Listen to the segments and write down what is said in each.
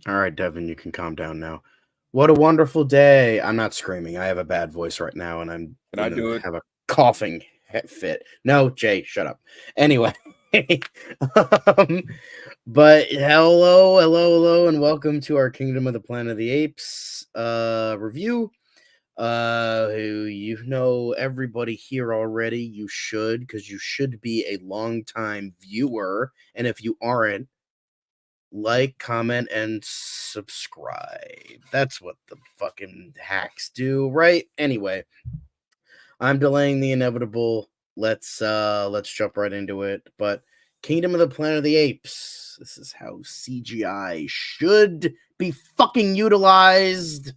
All right, Devin, you can calm down now. What a wonderful day. I'm not screaming. I have a bad voice right now and I'm, Can I do it? have a coughing fit. No, Jay, shut up. Anyway, um, but hello, and welcome to our Kingdom of the Planet of the Apes review. Who everybody here already. You should, because you should be a long-time viewer. And if you aren't, like, comment, and subscribe. That's what the fucking hacks do, right? Anyway, I'm delaying the inevitable. Let's jump right into it. But Kingdom of the Planet of the Apes. This is how CGI should be fucking utilized,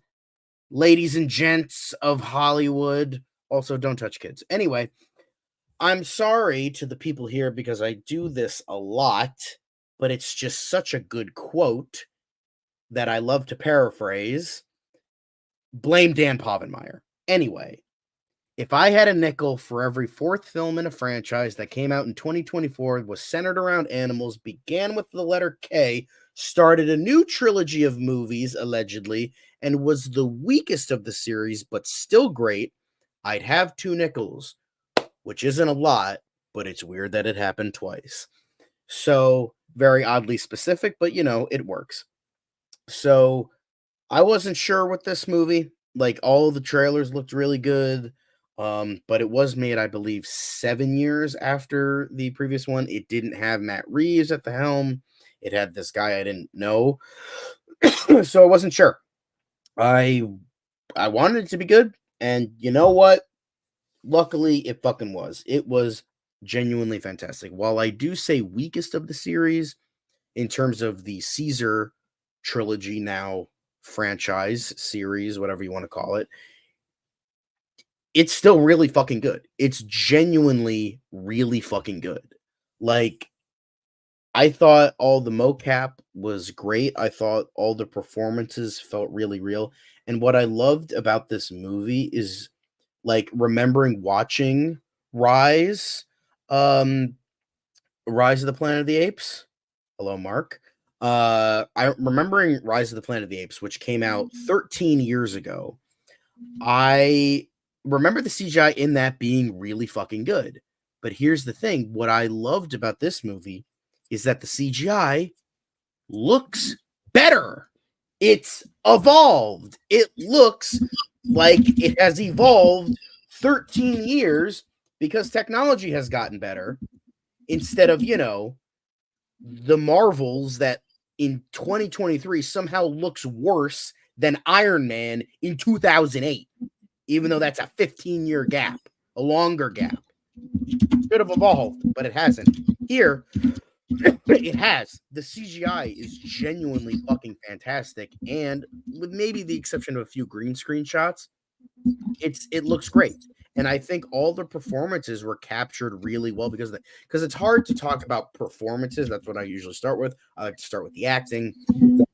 ladies and gents of Hollywood. Also, don't touch kids. Anyway, I'm sorry to the people here because I do this a lot, but it's just such a good quote that I love to paraphrase. Blame Dan Povenmire. Anyway, if I had a nickel for every fourth film in a franchise that came out in 2024 was centered around animals, began with the letter K, started a new trilogy of movies, allegedly, and was the weakest of the series, but still great, I'd have two nickels, which isn't a lot, but it's weird that it happened twice. So, very oddly specific, but it works. So, I wasn't sure with this movie. Like, all the trailers looked really good. But it was made, I believe, 7 years after the previous one. It didn't have Matt Reeves at the helm. It had this guy I didn't know. So I wasn't sure. I wanted it to be good, and you know what? Luckily, it fucking was. It was genuinely fantastic. While I do say weakest of the series in terms of the Caesar trilogy, now franchise series, whatever you want to call it, it's still really fucking good. It's genuinely really fucking good. Like, I thought all the mocap was great. I thought all the performances felt really real. And what I loved about this movie is, like, remembering watching Rise, um, Rise of the Planet of the Apes. Hello, Mark. I remembering Rise of the Planet of the Apes, which came out 13 years ago. I remember the CGI in that being really fucking good. But here's the thing, what I loved about this movie is that the CGI looks better. It's evolved. It looks like it has evolved 13 years because technology has gotten better instead of, the Marvels that in 2023 somehow looks worse than Iron Man in 2008, even though that's a 15-year gap, a longer gap. Should have evolved, but it hasn't. Here, it has. The CGI is genuinely fucking fantastic, and with maybe the exception of a few green screen shots, it looks great. And I think all the performances were captured really well because it's hard to talk about performances. That's what I usually start with. I like to start with the acting.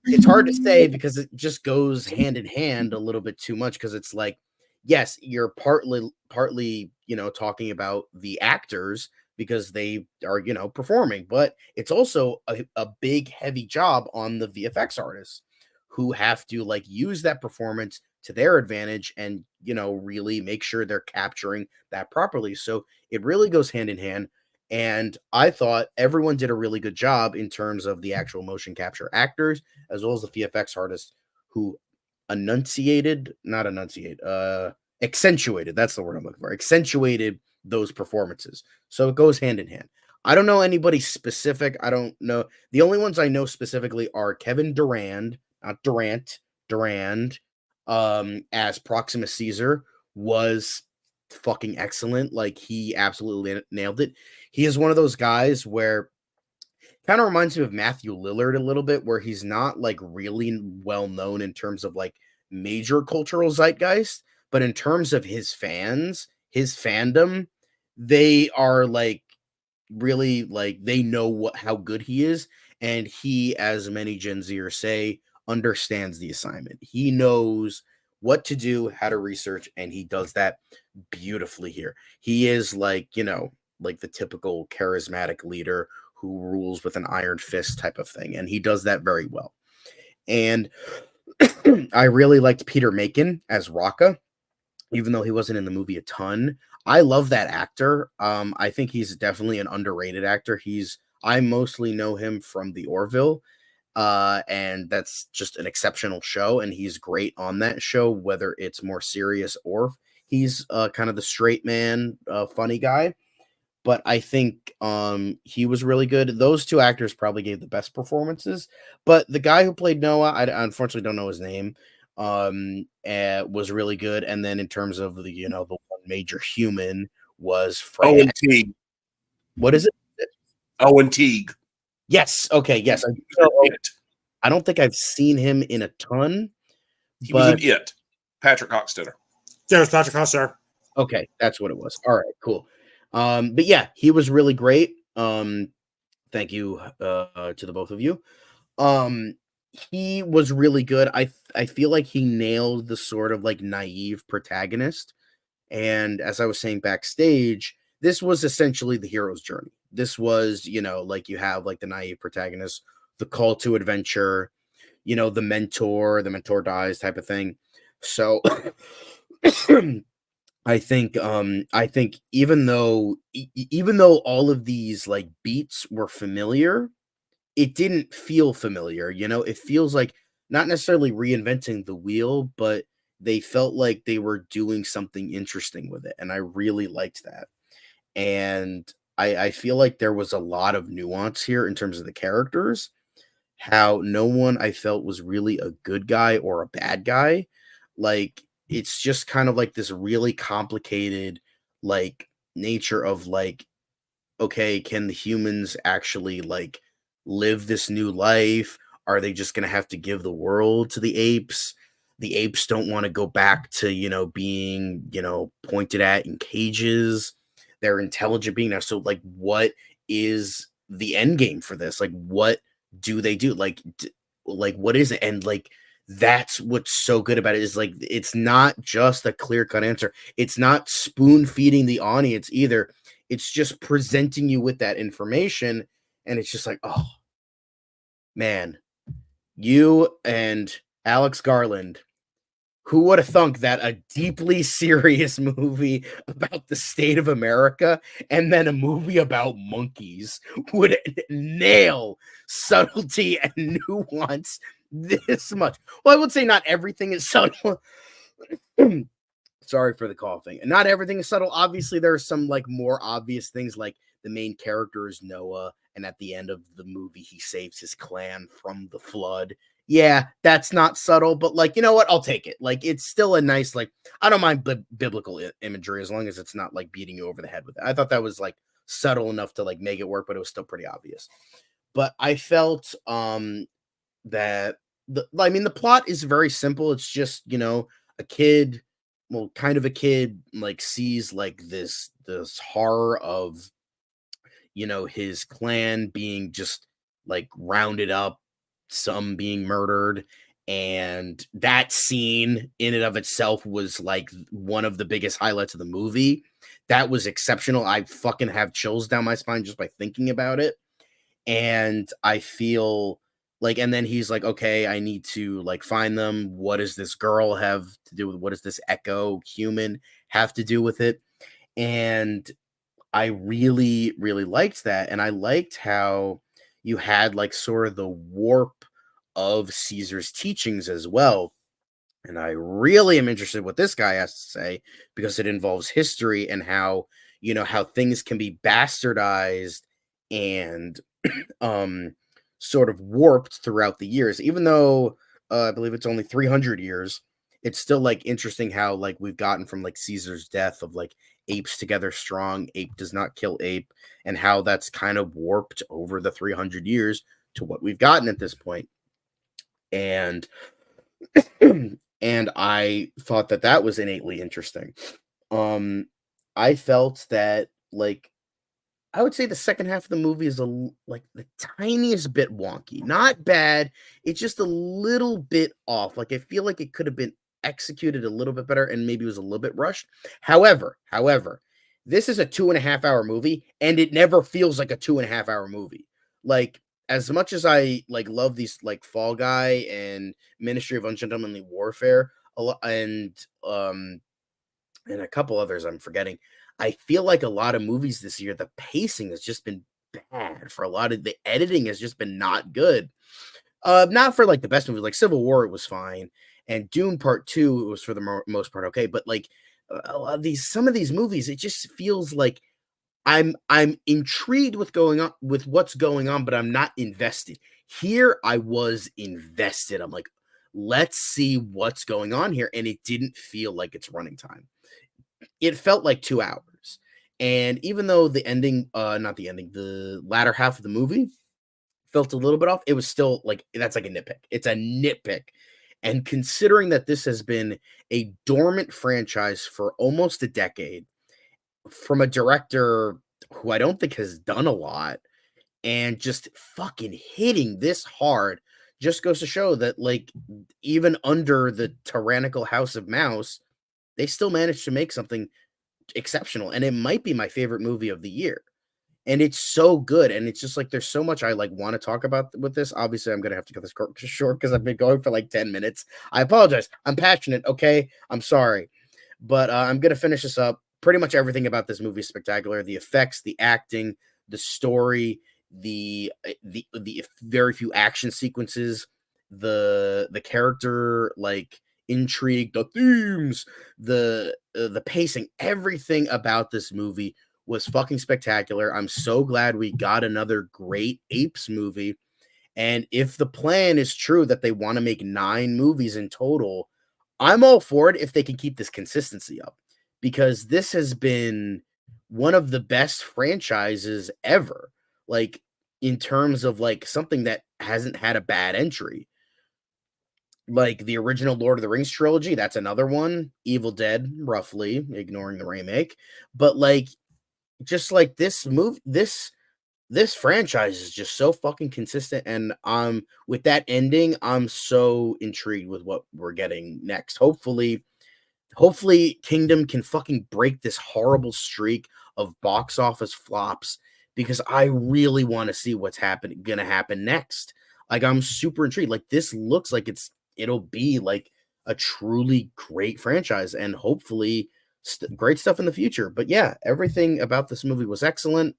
It's hard to say because it just goes hand in hand a little bit too much, because it's like, yes, you're partly talking about the actors because they are performing, but it's also a big heavy job on the VFX artists who have to, like, use that performance to their advantage and really make sure they're capturing that properly. So it really goes hand in hand. And I thought everyone did a really good job in terms of the actual motion capture actors as well as the VFX artists who accentuated, that's the word I'm looking for, accentuated those performances. So it goes hand in hand. I don't know anybody specific. I don't know. The only ones I know specifically are Kevin Durand, not Durand, as Proxima Caesar was fucking excellent. Like, he absolutely nailed it. He is one of those guys where kind of reminds me of Matthew Lillard a little bit, where he's not like really well known in terms of like major cultural zeitgeist, but in terms of his fans, his fandom, they are like really, like, they know how good he is, and he, as many Gen Zers say, understands the assignment. He knows what to do, how to research, and he does that beautifully here. He is like, like the typical charismatic leader who rules with an iron fist type of thing, and he does that very well. And I really liked Peter Macon as Rocca, even though he wasn't in the movie a ton. I love that actor. I think he's definitely an underrated actor. I mostly know him from The Orville, and that's just an exceptional show, and he's great on that show, whether it's more serious or he's kind of the straight man, funny guy. But I think he was really good. Those two actors probably gave the best performances. But the guy who played Noah, I unfortunately don't know his name, was really good. And then in terms of the one major human was Fred. Owen Teague. What is it? Owen Teague. Yes. Okay. Yes. I don't think I've seen him in a ton. He was in It. Patrick Hockstetter. Yeah, it was Patrick Hockstetter. Okay, that's what it was. All right, cool. But yeah, he was really great. Thank you to the both of you. He was really good. I feel like he nailed the sort of like naive protagonist. And as I was saying backstage, this was essentially the hero's journey. This was, like you have like the naive protagonist, the call to adventure, the mentor dies type of thing. So I think even though all of these like beats were familiar, it didn't feel familiar. It feels like not necessarily reinventing the wheel, but they felt like they were doing something interesting with it, and I really liked that. And I feel like there was a lot of nuance here in terms of the characters, how no one I felt was really a good guy or a bad guy. Like, it's just kind of like this really complicated like nature of like, okay, can the humans actually like live this new life? Are they just going to have to give the world to the apes? The apes don't want to go back to, being, pointed at in cages. They're intelligent being now. So like, what is the end game for this? Like, what do they do? Like, what is it? And like, that's what's so good about it is like, it's not just a clear-cut answer. It's not spoon feeding the audience either. It's just presenting you with that information. And it's just like, oh man, you and Alex Garland, who would have thunk that a deeply serious movie about the state of America and then a movie about monkeys would nail subtlety and nuance this much? Well, I would say not everything is subtle. Sorry for the coughing. And not everything is subtle. Obviously, there are some like more obvious things, like the main character is Noah, and at the end of the movie, he saves his clan from the flood. Yeah, that's not subtle, but like, you know what? I'll take it. Like, it's still a nice, like, I don't mind biblical imagery as long as it's not like beating you over the head with it. I thought that was like subtle enough to like make it work, but it was still pretty obvious. But I felt that the plot is very simple. It's just, a kid, well, kind of a kid, like sees like this horror of, his clan being just like rounded up, some being murdered. And that scene in and of itself was like one of the biggest highlights of the movie. That was exceptional. I fucking have chills down my spine just by thinking about it. And I feel like, and then he's like, okay, I need to like find them. What does this girl have to do with, what does this echo human have to do with it? And I really, really liked that. And I liked how you had like sort of the warp of Caesar's teachings as well. And I really am interested what this guy has to say, because it involves history and how, how things can be bastardized and sort of warped throughout the years. Even though I believe it's only 300 years, it's still like interesting how like we've gotten from like Caesar's death of like apes together strong, ape does not kill ape, and how that's kind of warped over the 300 years to what we've gotten at this point. And and I thought that was innately interesting. I felt that like, I would say the second half of the movie is like the tiniest bit wonky. Not bad. It's just a little bit off. Like, I feel like it could have been executed a little bit better and maybe was a little bit rushed. However, this is a 2.5 hour movie and it never feels like a 2.5 hour movie. Like, as much as I like love these like Fall Guy and Ministry of Ungentlemanly Warfare, and a couple others I'm forgetting, I feel like a lot of movies this year, the pacing has just been bad. For a lot of the editing has just been not good. Not for like the best movies, like Civil War, it was fine, and Dune Part 2, it was for the most part okay. But like a lot of some of these movies, it just feels like I'm intrigued with what's going on, but I'm not invested. Here, I was invested. I'm like, let's see what's going on here, and it didn't feel like it's running time. It felt like 2 hours, and even though the ending, not the ending, the latter half of the movie felt a little bit off, it was still like that's like a nitpick. It's a nitpick. And considering that this has been a dormant franchise for almost a decade from a director who I don't think has done a lot, and just fucking hitting this hard just goes to show that, like, even under the tyrannical House of Mouse, they still managed to make something exceptional. And it might be my favorite movie of the year. And it's so good. And it's just like there's so much I like want to talk about with this. Obviously, I'm gonna have to cut this short because I've been going for like 10 minutes. I apologize. I'm passionate. Okay. I'm sorry. But I'm gonna finish this up. Pretty much everything about this movie is spectacular. The effects, the acting, the story, the very few action sequences, the character like intrigue, the themes, the pacing, everything about this movie was fucking spectacular. I'm so glad we got another great Apes movie. And if the plan is true that they want to make 9 movies in total, I'm all for it if they can keep this consistency up, because this has been one of the best franchises ever. Like, in terms of like something that hasn't had a bad entry. Like the original Lord of the Rings trilogy, that's another one. Evil Dead, roughly, ignoring the remake. But like, just like this franchise is just so fucking consistent, and with that ending, I'm so intrigued with what we're getting next. Hopefully Kingdom can fucking break this horrible streak of box office flops, because I really want to see what's gonna happen next. Like, I'm super intrigued. Like, this looks like it'll be like a truly great franchise, and hopefully great stuff in the future. But yeah, everything about this movie was excellent.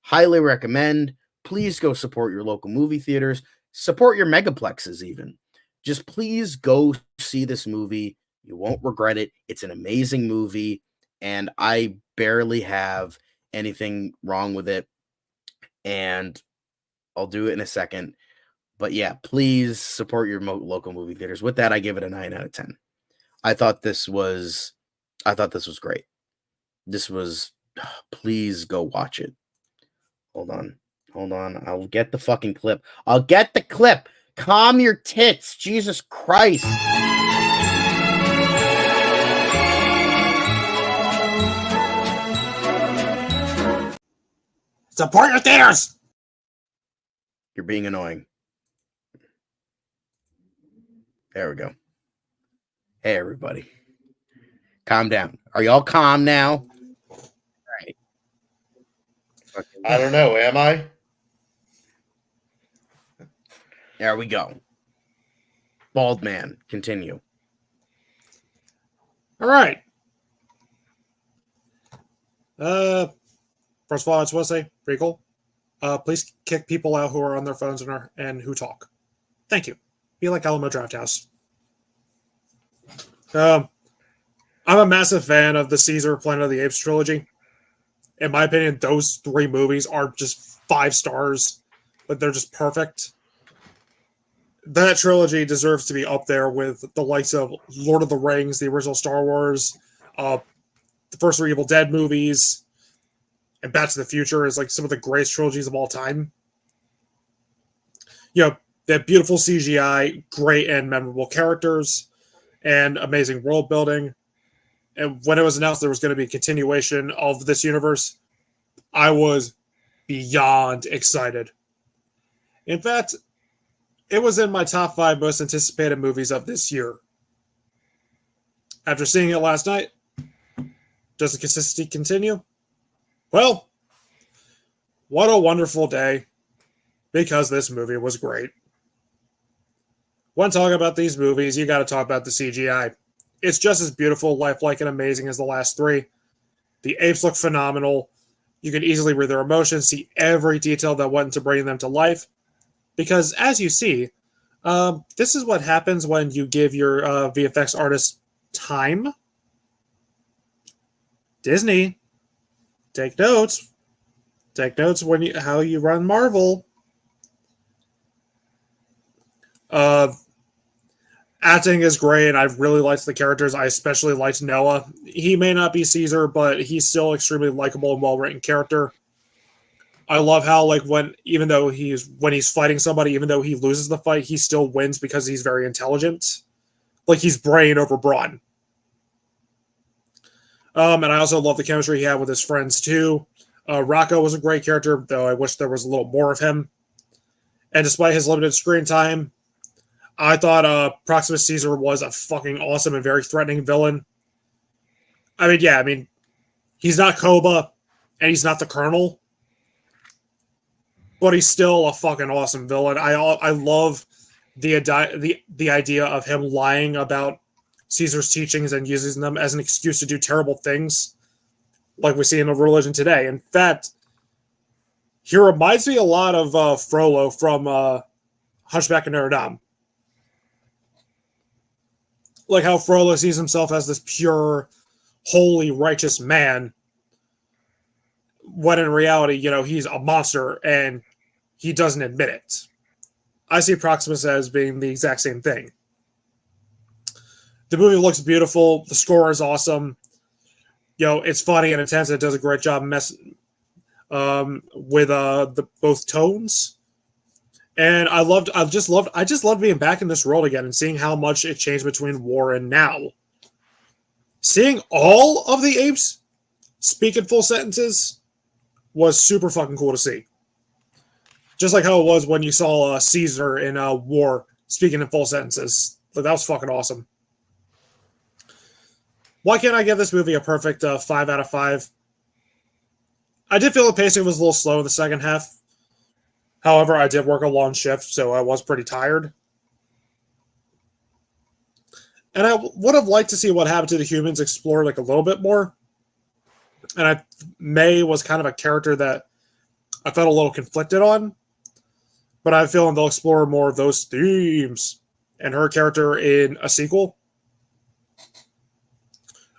Highly recommend. Please go support your local movie theaters. Support your megaplexes even. Just please go see this movie. You won't regret it. It's an amazing movie, and I barely have anything wrong with it. And I'll do it in a second. But yeah, please support your local movie theaters. With that, I give it a 9 out of 10. I thought this was great. This was, please go watch it. Hold on. I'll get the fucking clip. I'll get the clip. Calm your tits. Jesus Christ. Support your theaters. You're being annoying. There we go. Hey, everybody. Calm down. Are y'all calm now? All right. I don't know. Am I? There we go. Bald man. Continue. All right. First of all, I just want to say, pretty cool. Please kick people out who are on their phones and who talk. Thank you. Be like Alamo Drafthouse. I'm a massive fan of the Caesar Planet of the Apes trilogy. In my opinion, those 3 movies are just 5 stars. Like, they're just perfect. That trilogy deserves to be up there with the likes of Lord of the Rings, the original Star Wars, the first 3 Evil Dead movies, and Back to the Future is like some of the greatest trilogies of all time. You know, they have beautiful CGI, great and memorable characters, and amazing world building. And when it was announced there was going to be a continuation of this universe, I was beyond excited. In fact, it was in my top 5 most anticipated movies of this year. After seeing it last night, does the consistency continue? Well, what a wonderful day. because this movie was great. When talking about these movies, you got to talk about the CGI. It's just as beautiful, lifelike, and amazing as the last three. The apes look phenomenal. You can easily read their emotions, see every detail that went into bringing them to life. Because as you see, this is what happens when you give your VFX artist time. Disney, take notes. Take notes when how you run Marvel. Acting is great, and I really liked the characters. I especially liked Noah. He may not be Caesar, but he's still extremely likable and well-written character. I love how, like, when he's fighting somebody, even though he loses the fight, he still wins because he's very intelligent. Like, he's brain over brawn. And I also love the chemistry he had with his friends, too. Rocco was a great character, though I wish there was a little more of him. And despite his limited screen time, I thought Proximus Caesar was a fucking awesome and very threatening villain. I mean, he's not Koba, and he's not the Colonel, but he's still a fucking awesome villain. I love the idea of him lying about Caesar's teachings and using them as an excuse to do terrible things, like we see in the religion today. In fact, he reminds me a lot of Frollo from Hunchback of Notre Dame. Like how Frollo sees himself as this pure, holy, righteous man, when in reality, he's a monster and he doesn't admit it. I see Proximus as being the exact same thing. The movie looks beautiful. The score is awesome. It's funny and intense. It does a great job with the both tones. And I just loved being back in this world again and seeing how much it changed between war and now. Seeing all of the apes speak in full sentences was super fucking cool to see. Just like how it was when you saw Caesar in War speaking in full sentences. Like, that was fucking awesome. Why can't I give this movie a perfect 5 out of 5? I did feel the pacing was a little slow in the second half. However, I did work a long shift, so I was pretty tired. And I would have liked to see what happened to the humans explored like a little bit more. And May was kind of a character that I felt a little conflicted on. But I feel they'll explore more of those themes and her character in a sequel.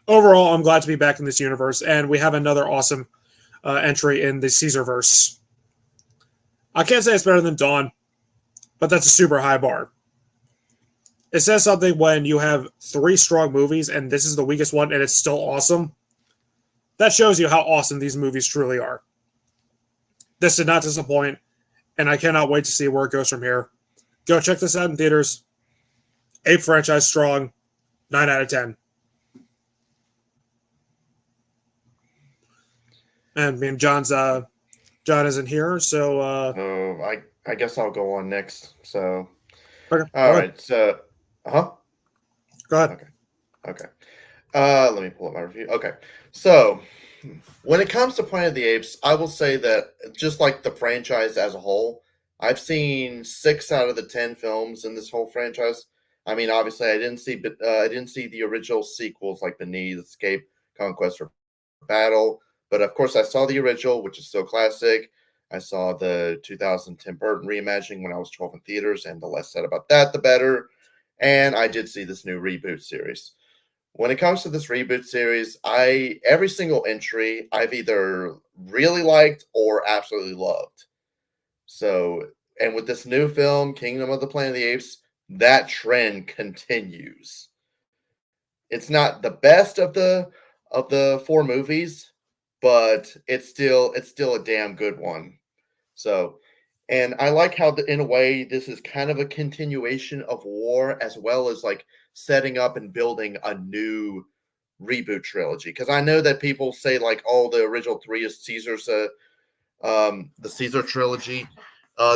Overall, I'm glad to be back in this universe, and we have another awesome entry in the Caesarverse. I can't say it's better than Dawn, but that's a super high bar. It says something when you have 3 strong movies, and this is the weakest one, and it's still awesome. That shows you how awesome these movies truly are. This did not disappoint, and I cannot wait to see where it goes from here. Go check this out in theaters. Ape franchise strong, 9 out of 10. And John isn't here, so I guess I'll go on next. So okay, all right, so go ahead. Okay. Let me pull up my review. Okay, so when it comes to Planet of the Apes, I will say that just like the franchise as a whole, I've seen 6 out of the 10 films in this whole franchise. I mean, obviously, I didn't see the original sequels like Beneath, Escape, Conquest, or Battle. But of course, I saw the original, which is still classic. I saw the 2000 Tim Burton reimagining when I was 12 in theaters, and the less said about that, the better. And I did see this new reboot series. When it comes to this reboot series, every single entry I've either really liked or absolutely loved. So, and with this new film, Kingdom of the Planet of the Apes, that trend continues. It's not the best of the 4 movies, but it's still a damn good one. So, and I like how in a way this is kind of a continuation of War, as well as like setting up and building a new reboot trilogy. Because I know that people say like, oh, the original 3 is Caesar's the Caesar trilogy.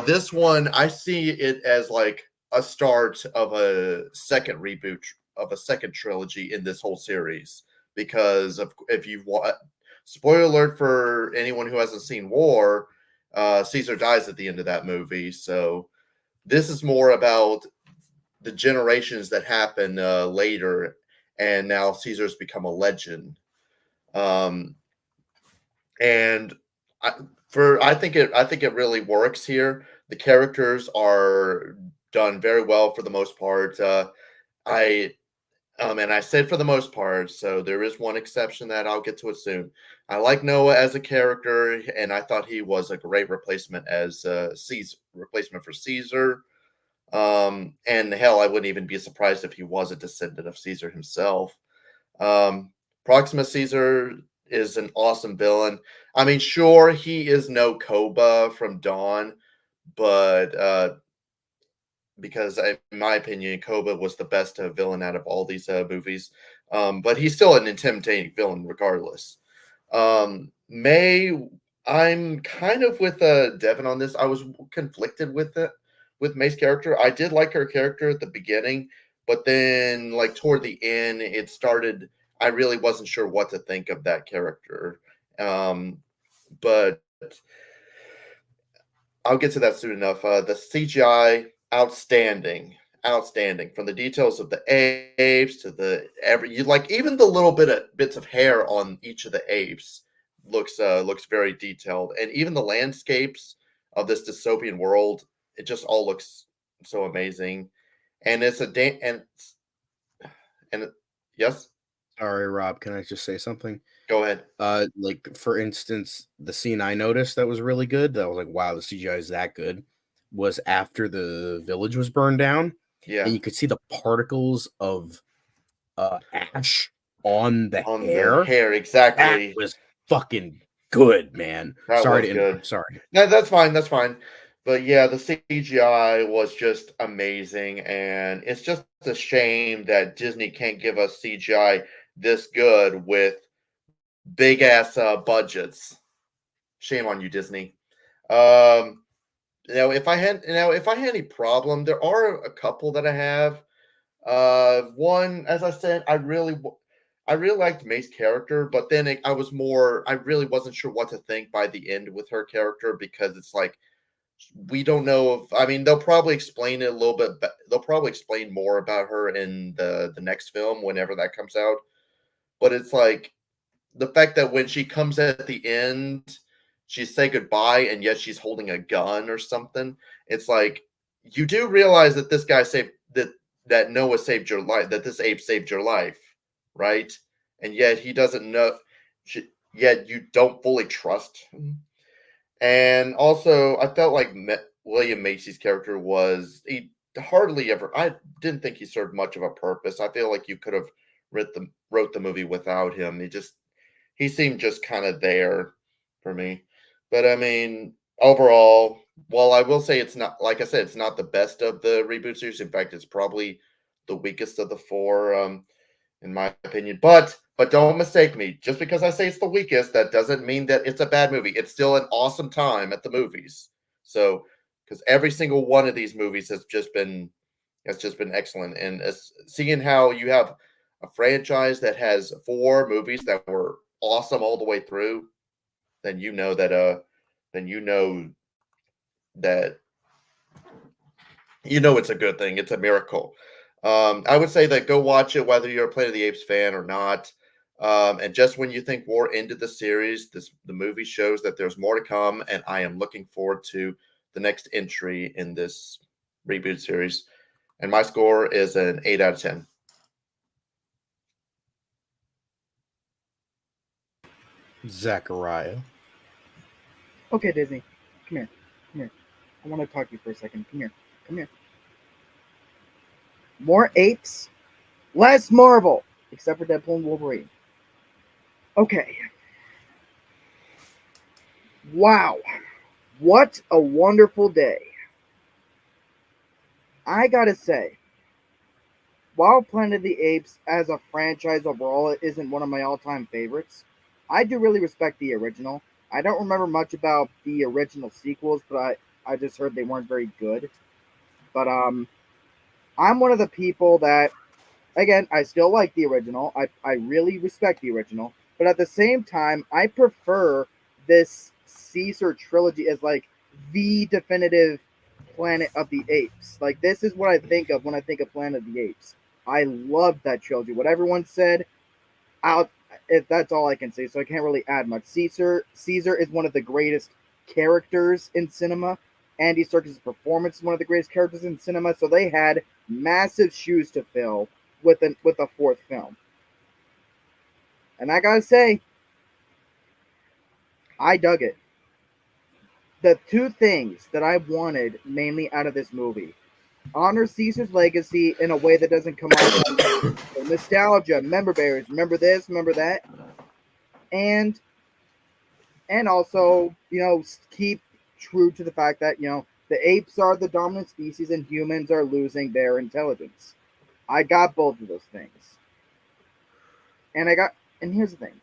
This one, I see it as like a start of a second reboot of a second trilogy in this whole series. Because if you've spoiler alert for anyone who hasn't seen War, Caesar dies at the end of that movie. So this is more about the generations that happen later, and now Caesar's become a legend. And I think it really works here. The characters are done very well for the most part. And I said for the most part, so there is one exception that I'll get to it soon. I like Noah as a character, and I thought he was a great replacement as replacement for Caesar. And hell, I wouldn't even be surprised if he was a descendant of Caesar himself. Proxima Caesar is an awesome villain. I mean, sure, he is no Koba from Dawn, but because in my opinion, Koba was the best villain out of all these movies. But he's still an intimidating villain regardless. May, I'm kind of with Devin on this. I was conflicted with May's character. I did like her character at the beginning, but then like toward the end, it started. I really wasn't sure what to think of that character. But I'll get to that soon enough. The CGI, outstanding from the details of the apes to the even the little bits of hair on each of the apes looks very detailed, and even the landscapes of this dystopian world, it just all looks so amazing. And it's yes. Sorry, Rob. Can I just say something? Go ahead. Like for instance, the scene I noticed that was really good. That was like, wow, the CGI is that good. Was after the village was burned down. Yeah, and you could see the particles of ash on the on hair. the hair, exactly. That was fucking good, man. That Sorry was to good. interrupt. Sorry. No, that's fine. But yeah, the CGI was just amazing, and it's just a shame that Disney can't give us CGI this good with big ass budgets. Shame on you, Disney. If I had any problem, there are a couple that I have. One, as I said, I really liked May's character, but then I really wasn't sure what to think by the end with her character, because it's like, we don't know if, I mean, they'll probably explain it a little bit. They'll probably explain more about her in the next film, whenever that comes out. But it's like the fact that when she comes at the end, she say goodbye, and yet she's holding a gun or something. It's like, you do realize that this guy that Noah saved your life, that this ape saved your life, right? And yet he doesn't know. Yet you don't fully trust him. And also, I felt like William Macy's character he hardly ever. I didn't think he served much of a purpose. I feel like you could have wrote the movie without him. He seemed just kind of there for me. But I mean, overall, well, I will say it's not, like I said, it's not the best of the reboot series. In fact, it's probably the weakest of the four, in my opinion. But don't mistake me. Just because I say it's the weakest, that doesn't mean that it's a bad movie. It's still an awesome time at the movies. So, because every single one of these movies has just been excellent. And seeing how you have a franchise that has 4 movies that were awesome all the way through, then you know that it's a good thing. It's a miracle. I would say that go watch it, whether you're a Planet of the Apes fan or not. And just when you think we're into the series, the movie shows that there's more to come, and I am looking forward to the next entry in this reboot series. And my score is an 8 out of 10. Zachariah. Okay, Disney, come here. I want to talk to you for a second. Come here. More apes, less Marvel, except for Deadpool and Wolverine. Okay. Wow. What a wonderful day. I gotta say, while Planet of the Apes as a franchise overall isn't one of my all-time favorites, I do really respect the original. I don't remember much about the original sequels, but I just heard they weren't very good. But I'm one of the people that, again, I still like the original. I really respect the original. But at the same time, I prefer this Caesar trilogy as like the definitive Planet of the Apes. Like this is what I think of when I think of Planet of the Apes. I love that trilogy. What everyone said, that's all I can say. So I can't really add much. Caesar is one of the greatest characters in cinema. Andy Serkis' performance is one of the greatest characters in cinema. So they had massive shoes to fill with a fourth film. And I gotta say, I dug it. The two things that I wanted mainly out of this movie: honor Caesar's legacy in a way that doesn't come off nostalgia, member bearers, remember this, remember that, and also, keep true to the fact that, the apes are the dominant species and humans are losing their intelligence. I got both of those things. And here's the thing.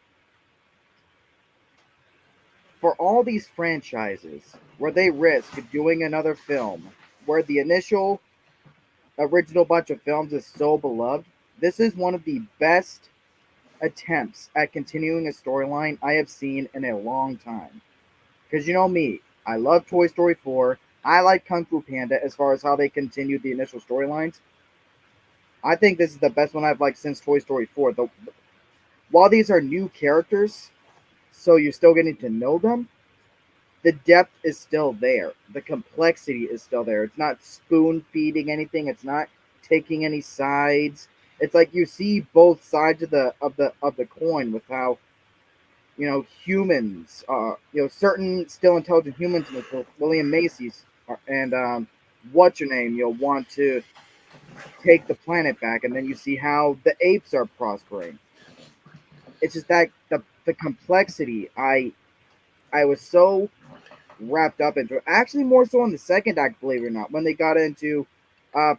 For all these franchises where they risk doing another film, where the initial original bunch of films is so beloved, this is one of the best attempts at continuing a storyline I have seen in a long time. Because you know me, I love Toy Story 4. I like Kung Fu Panda as far as how they continued the initial storylines. I think this is the best one I've liked since Toy Story 4. While these are new characters, so you're still getting to know them, the depth is still there. The complexity is still there. It's not spoon feeding anything. It's not taking any sides. It's like you see both sides of the coin with how, humans, certain still intelligent humans, like William Macy's and what's your name, want to take the planet back, and then you see how the apes are prospering. It's just that the complexity I was so wrapped up into it. Actually, more so in the second act, believe it or not, when they got into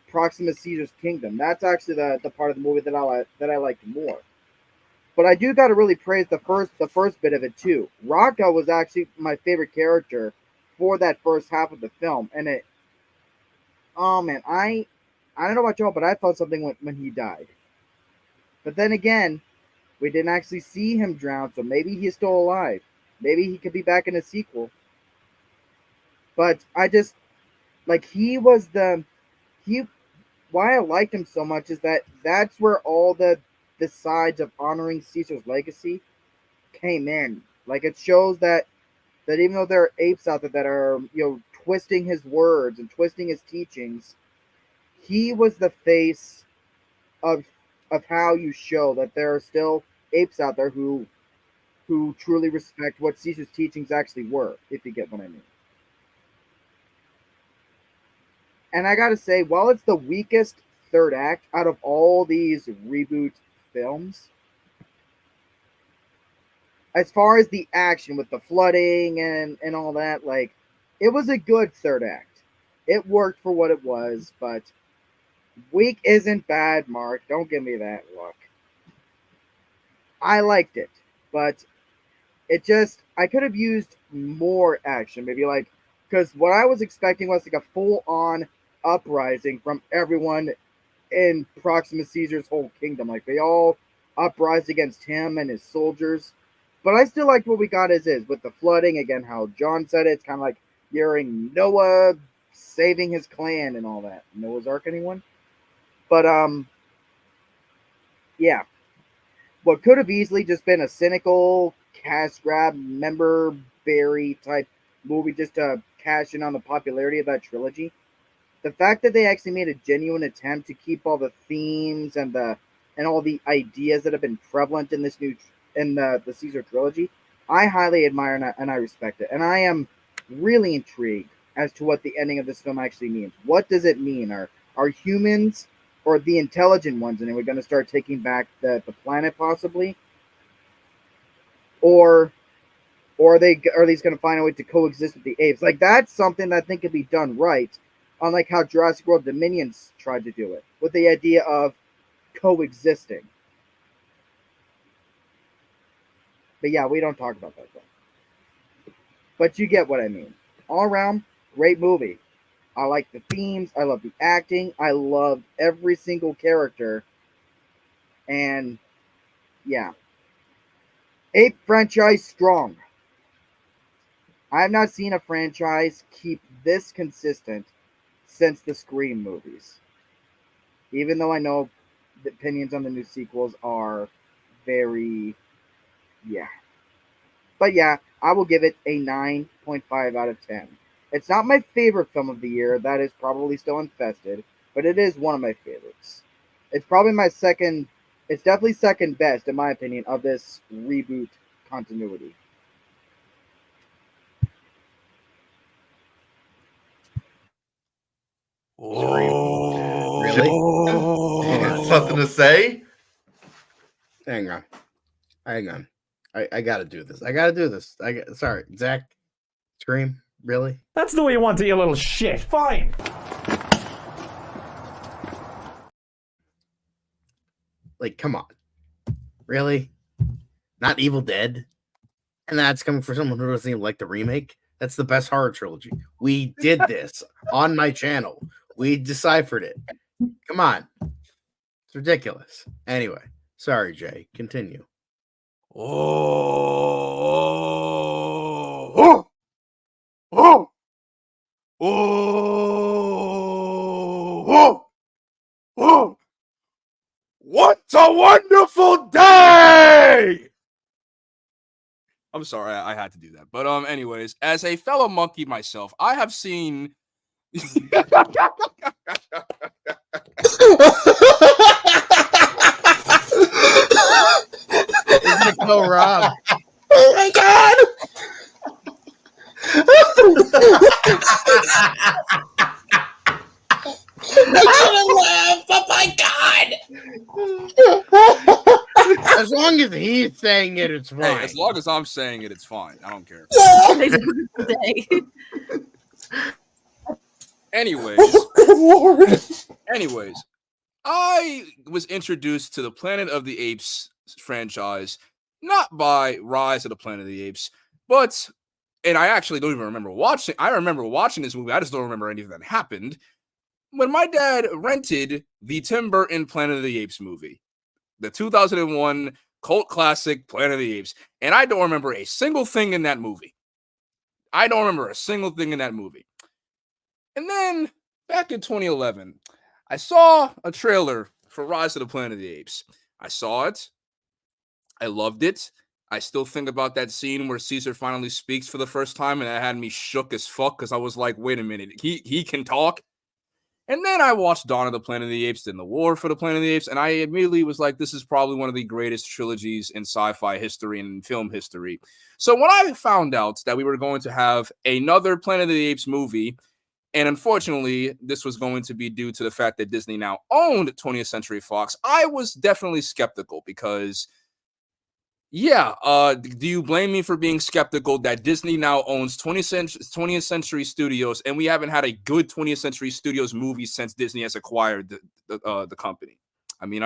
Proxima Caesar's kingdom. That's actually the part of the movie that I liked more. But I do got to really praise the first bit of it too. Rocco was actually my favorite character for that first half of the film, and oh man, I don't know about y'all, but I felt something when he died. But then again, we didn't actually see him drown, so maybe he's still alive. Maybe he could be back in a sequel. But I just like why I liked him so much is that that's where all the sides of honoring Caesar's legacy came in. Like it shows that even though there are apes out there that are twisting his words and twisting his teachings, he was the face of how you show that there are still apes out there who truly respect what Caesar's teachings actually were, if you get what I mean. And I gotta say, while it's the weakest third act out of all these reboot films, as far as the action with the flooding and all that, like, it was a good third act. It worked for what it was, but weak isn't bad, Mark. Don't give me that look. I liked it, but I could have used more action. Maybe because what I was expecting was like a full-on uprising from everyone in Proxima Caesar's whole kingdom. Like they all uprise against him and his soldiers. But I still liked what we got as is with the flooding. Again, how John said it, it's kind of like hearing Noah saving his clan and all that. Noah's Ark, anyone? But yeah. What could have easily just been a cynical cash grab, member berry type movie just to cash in on the popularity of that trilogy. The fact that they actually made a genuine attempt to keep all the themes and all the ideas that have been prevalent in the Caesar trilogy, I highly admire and I respect it. And I am really intrigued as to what the ending of this film actually means. What does it mean? Are humans or the intelligent ones, and we're going to start taking back the planet possibly? Or are these going to find a way to coexist with the apes? Like, that's something that I think could be done right, unlike how Jurassic World Dominions tried to do it, with the idea of coexisting. But yeah, we don't talk about that though. But you get what I mean. All around, great movie. I like the themes. I love the acting. I love every single character. And yeah. Ape franchise strong. I have not seen a franchise keep this consistent since the Scream movies. Even though I know the opinions on the new sequels are very, yeah. But yeah, I will give it a 9.5 out of 10. It's not my favorite film of the year. That is probably still Infested, but it is one of my favorites. It's probably my second. It's definitely second best in my opinion of this reboot continuity. Oh, really? You got something to say? Hang on. I gotta do this. Sorry, Zach. Scream, really? That's the way you want to, you little shit. Fine. Like, come on. Really? Not Evil Dead? And that's coming from someone who doesn't even like the remake? That's the best horror trilogy. We did this on my channel. We deciphered it. Come on. It's ridiculous. Anyway, sorry, Jay. Continue. Oh, what a wonderful day! I'm sorry, I had to do that. But anyways, as a fellow monkey myself, I have seen It's gonna kill Rob. Oh my god! I couldn't laugh. Oh my god! As long as he's saying it, it's fine. Hey, as long as I'm saying it, it's fine. I don't care. Anyways, Good lord! anyways, I was introduced to the Planet of the Apes franchise not by Rise of the Planet of the Apes, but, and I actually don't even remember watching. I remember watching this movie. I just don't remember anything that happened. When my dad rented the Tim Burton Planet of the Apes movie, the 2001 cult classic Planet of the Apes, and I don't remember a single thing in that movie. And then back in 2011, I saw a trailer for Rise of the Planet of the Apes. I saw it. I loved it. I still think about that scene where Caesar finally speaks for the first time, and that had me shook as fuck because I was like, wait a minute, he can talk? And then I watched Dawn of the Planet of the Apes, then The War for the Planet of the Apes, and I immediately was like, this is probably one of the greatest trilogies in sci-fi history and film history. So when I found out that we were going to have another Planet of the Apes movie, and unfortunately, this was going to be due to the fact that Disney now owned 20th Century Fox, I was definitely skeptical because, yeah, do you blame me for being skeptical that Disney now owns 20th Century Studios and we haven't had a good 20th Century Studios movie since Disney has acquired the company? I mean,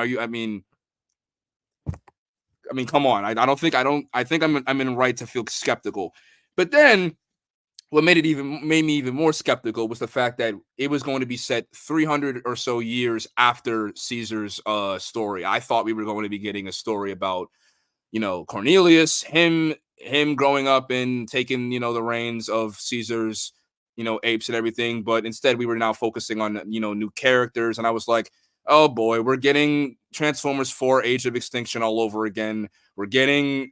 come on. I think I'm in right to feel skeptical. But then what made me even more skeptical was the fact that it was going to be set 300 or so years after Caesar's story. I thought we were going to be getting a story about, Cornelius, him growing up and taking, the reins of Caesar's, apes and everything. But instead we were now focusing on, new characters. And I was like, oh boy, we're getting Transformers 4 Age of Extinction all over again. We're getting,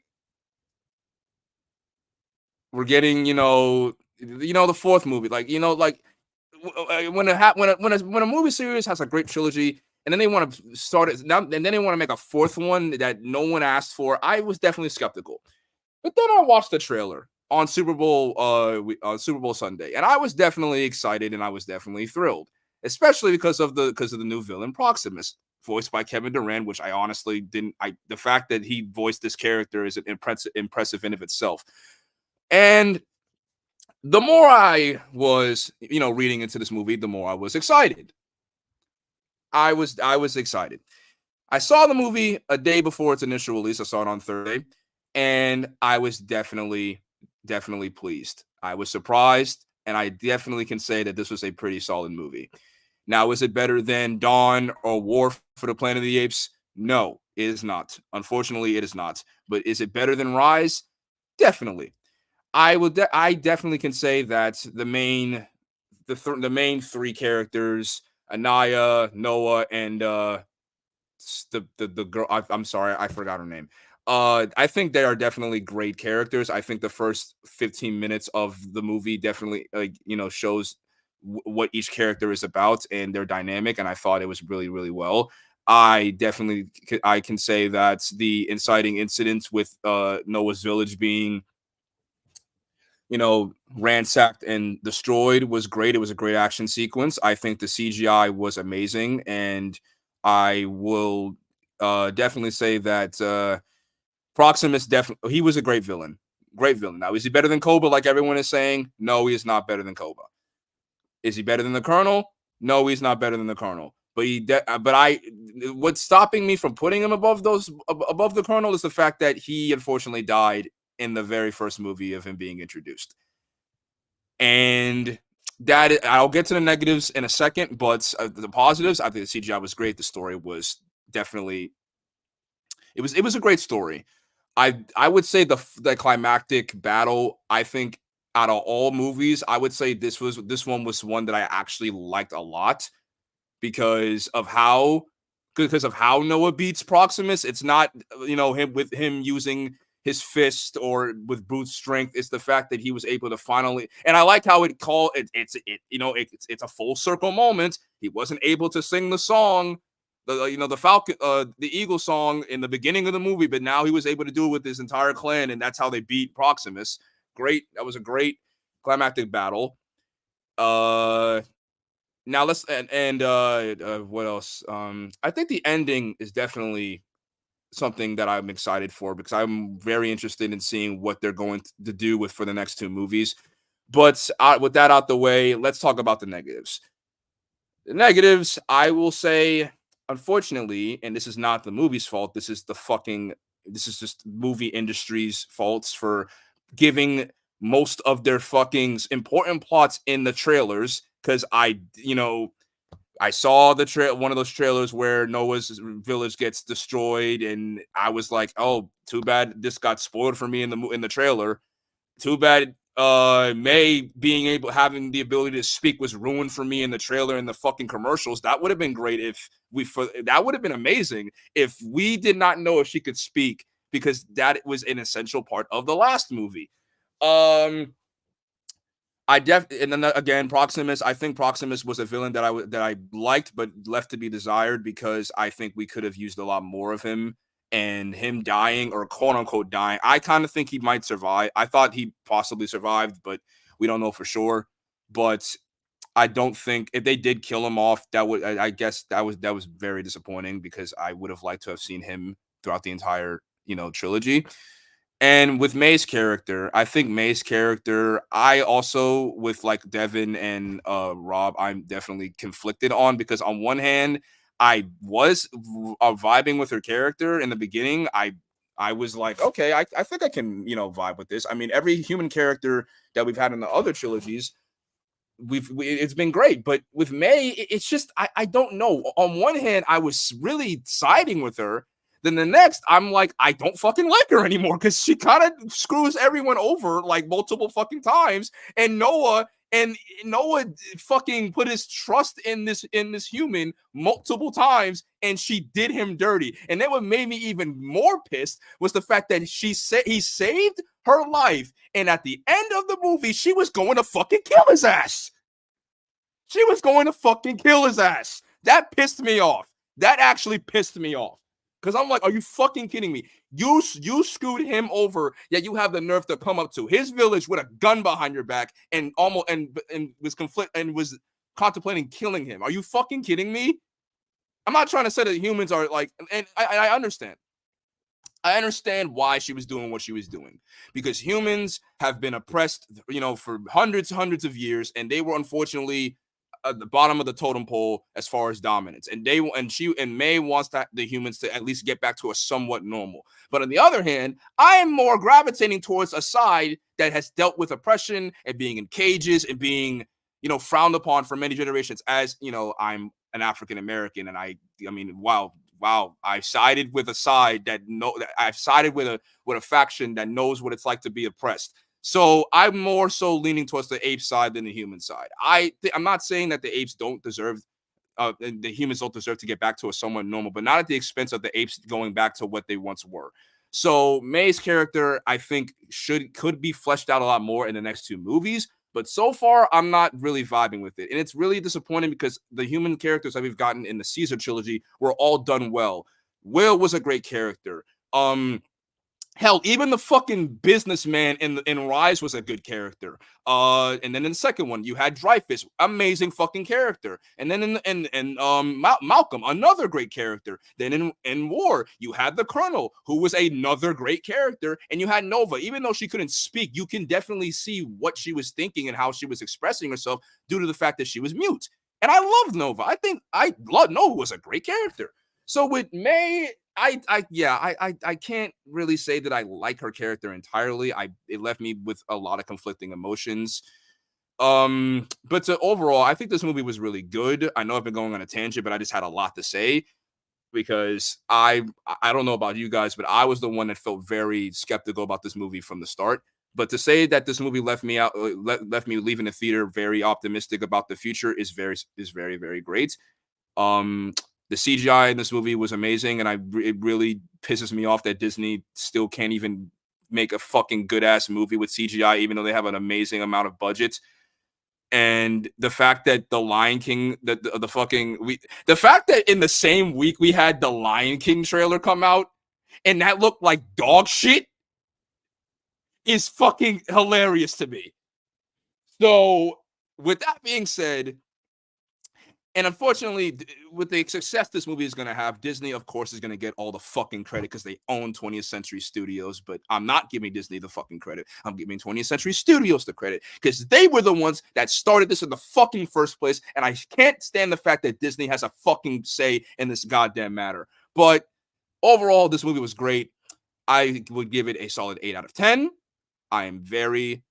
the fourth movie, when a movie series has a great trilogy and then they want to start it now, and then they want to make a fourth one that no one asked for, I was definitely skeptical. But then I watched the trailer on Super Bowl Sunday, and I was definitely excited and I was definitely thrilled, especially because of the new villain Proximus, voiced by Kevin Durant, which I honestly didn't. The fact that he voiced this character is impressive in of itself. And the more I was, reading into this movie, the more I was excited. I was excited. I saw the movie a day before its initial release. I saw it on Thursday, and I was definitely pleased. I was surprised, and I definitely can say that this was a pretty solid movie. Now, is it better than Dawn or War for the Planet of the Apes? No, it is not. Unfortunately, it is not. But is it better than Rise? Definitely. I definitely can say that the main three characters, Anaya, Noah, and the girl. I'm sorry, I forgot her name. I think they are definitely great characters. I think the first 15 minutes of the movie definitely shows what each character is about and their dynamic, and I thought it was really, really well. I can say that the inciting incidents with Noah's village being ransacked and destroyed was great. It was a great action sequence. I think the CGI was amazing, and I will definitely say that Proximus he was a great villain. Great villain. Now, is he better than Koba like everyone is saying? No, he is not better than Koba. Is he better than the Colonel? No, he's not better than the Colonel. But what's stopping me from putting him above the Colonel is the fact that he unfortunately died in the very first movie of him being introduced. And that I'll get to the negatives in a second, but the positives, I think the CGI was great. The story was definitely it was a great story. I would say the climactic battle, I think out of all movies, I would say this one was one that I actually liked a lot because of how Noah beats Proximus. It's not him using his fist or with brute strength. It's the fact that he was able to finally, and I like how it's a full circle moment. He wasn't able to sing the song, the Falcon, the Eagle song in the beginning of the movie, but now he was able to do it with his entire clan, and that's how they beat Proximus. Great, that was a great climactic battle. Now let's what else? I think the ending is definitely something that I'm excited for because I'm very interested in seeing what they're going to do for the next two movies. But with that out the way, let's talk about the negatives. The negatives, I will say, unfortunately, and this is not the movie's fault. This is just movie industry's faults for giving most of their fucking important plots in the trailers. Because I saw one of those trailers where Noah's village gets destroyed, and I was like, "Oh, too bad this got spoiled for me in the trailer. Too bad May having the ability to speak was ruined for me in the trailer and the fucking commercials. That would have been great that would have been amazing if we did not know if she could speak because that was an essential part of the last movie." And then again, Proximus. I think Proximus was a villain that I liked, but left to be desired because I think we could have used a lot more of him. And him dying or quote unquote dying, I kind of think he might survive. I thought he possibly survived, but we don't know for sure. But I don't think if they did kill him off, I guess that was very disappointing because I would have liked to have seen him throughout the entire trilogy. And with May's character, I think May's character, I also, with like Devin and Rob, I'm definitely conflicted on because on one hand, I was vibing with her character in the beginning. I was like, okay, I think I can, vibe with this. I mean, every human character that we've had in the other trilogies, it's been great. But with May, it's just, I don't know. On one hand, I was really siding with her. Then the next, I'm like, I don't fucking like her anymore because she kind of screws everyone over like multiple fucking times. And Noah fucking put his trust in this human multiple times, and she did him dirty. And then what made me even more pissed was the fact that he saved her life, and at the end of the movie, she was going to fucking kill his ass. She was going to fucking kill his ass. That pissed me off. That actually pissed me off. Because I'm like, are you fucking kidding me? You screwed him over, yet you have the nerve to come up to his village with a gun behind your back and was contemplating killing him. Are you fucking kidding me? I'm not trying to say that humans are like, and I understand. I understand why she was doing what she was doing because humans have been oppressed, for hundreds of years, and they were unfortunately at the bottom of the totem pole as far as dominance, and May wants the humans to at least get back to a somewhat normal. But on the other hand, I am more gravitating towards a side that has dealt with oppression and being in cages and being, frowned upon for many generations. As I'm an African American, and I mean, wow, I've sided with a side I've sided with a faction that knows what it's like to be oppressed. So I'm more so leaning towards the ape side than the human side. I'm not saying that the apes don't deserve, the humans don't deserve to get back to a somewhat normal, but not at the expense of the apes going back to what they once were. So May's character, I think, could be fleshed out a lot more in the next 2 movies. But so far, I'm not really vibing with it. And it's really disappointing because the human characters that we've gotten in the Caesar trilogy were all done well. Will was a great character. Hell, even the fucking businessman in Rise was a good character. And then in the second one, you had Dreyfus, amazing fucking character. And then in Malcolm, another great character. Then in War, you had the Colonel, who was another great character. And you had Nova, even though she couldn't speak, you can definitely see what she was thinking and how she was expressing herself due to the fact that she was mute. And I love Nova. I love Nova was a great character. So with May, I can't really say that I like her character entirely. It left me with a lot of conflicting emotions. But overall, I think this movie was really good. I know I've been going on a tangent, but I just had a lot to say because I don't know about you guys, but I was the one that felt very skeptical about this movie from the start. But to say that this movie left me leaving the theater very optimistic about the future is very, very great. The CGI in this movie was amazing, and it really pisses me off that Disney still can't even make a fucking good-ass movie with CGI, even though they have an amazing amount of budget. And the fact that the Lion King, the fact that in the same week we had the Lion King trailer come out, and that looked like dog shit, is fucking hilarious to me. So, with that being said, and unfortunately, with the success this movie is going to have, Disney, of course, is going to get all the fucking credit because they own 20th Century Studios. But I'm not giving Disney the fucking credit. I'm giving 20th Century Studios the credit because they were the ones that started this in the fucking first place. And I can't stand the fact that Disney has a fucking say in this goddamn matter. But overall, this movie was great. I would give it a solid 8 out of 10. I'm very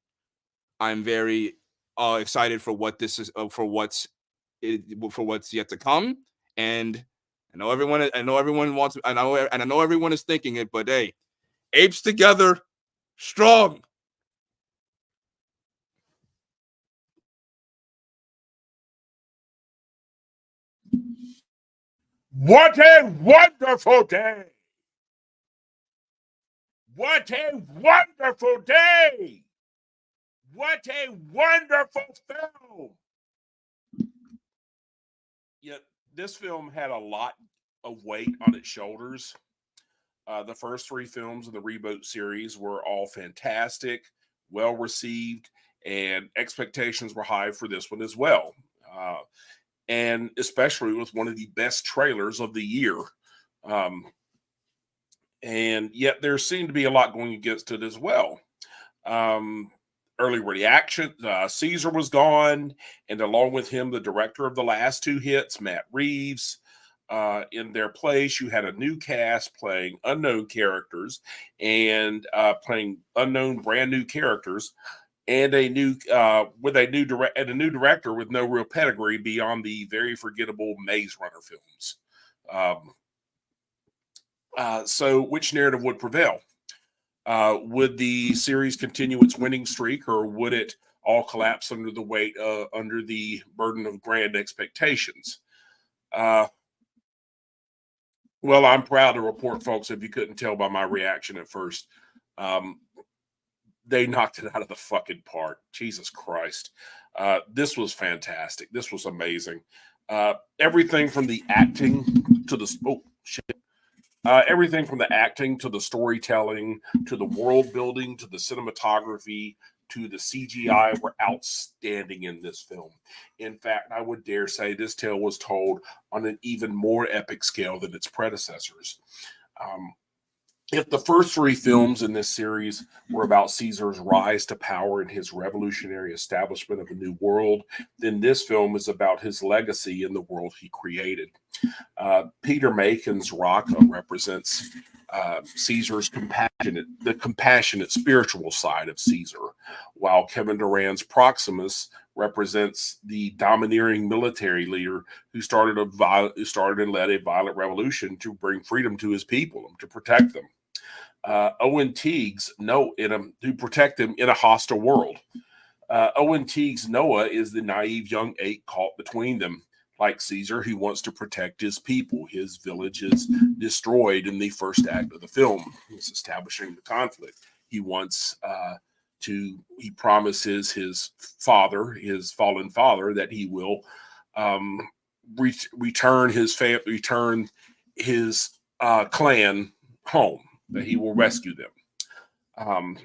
excited for what this is, for what's yet to come. And I know everyone wants, I know everyone is thinking it, but hey, apes together, strong. What a wonderful day! What a wonderful day! What a wonderful film! Yeah, this film had a lot of weight on its shoulders. The first 3 films in the reboot series were all fantastic, well received, and expectations were high for this one as well. And especially with one of the best trailers of the year. And yet there seemed to be a lot going against it as well. Early reaction, Caesar was gone, and along with him, the director of the last 2 hits, Matt Reeves. In their place, you had a new cast playing unknown characters and playing unknown brand new characters, and a new director with no real pedigree beyond the very forgettable Maze Runner films. So which narrative would prevail? Would the series continue its winning streak, or would it all collapse under the weight, under the burden of grand expectations? Well, I'm proud to report, folks, if you couldn't tell by my reaction at first, they knocked it out of the fucking park. Jesus Christ. This was fantastic. This was amazing. Everything from the acting to the... everything from the acting to the storytelling to the world building to the cinematography to the CGI were outstanding in this film. In fact, I would dare say this tale was told on an even more epic scale than its predecessors. If the first 3 films in this series were about Caesar's rise to power and his revolutionary establishment of a new world, then this film is about his legacy in the world he created. Peter Macon's Rocca represents Caesar's compassionate spiritual side of Caesar, while Kevin Durant's Proximus represents the domineering military leader who started and led a violent revolution to bring freedom to his people and to protect them. Owen Teague's to protect them in a hostile world. Owen Teague's Noah is the naive young ape caught between them, like Caesar, who wants to protect his people. His village is destroyed in the first act of the film. It's establishing the conflict. He wants he promises his father, his fallen father, that he will return his clan home, that he will rescue them.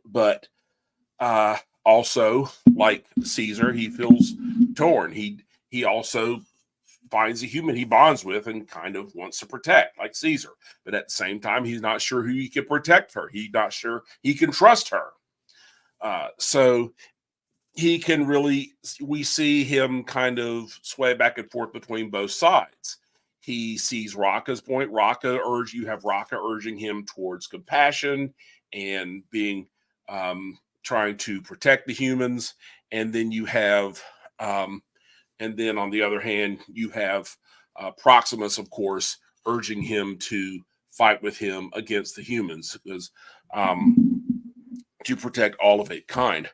But also, like Caesar, he feels torn. He also finds a human he bonds with and kind of wants to protect, like Caesar. But at the same time, he's not sure who he can protect her. He's not sure he can trust her. So he can we see him kind of sway back and forth between both sides. He sees Raka's point. You have Raka urging him towards compassion and being trying to protect the humans, and then you have and then on the other hand, you have Proximus, of course, urging him to fight with him against the humans, because to protect all of apekind.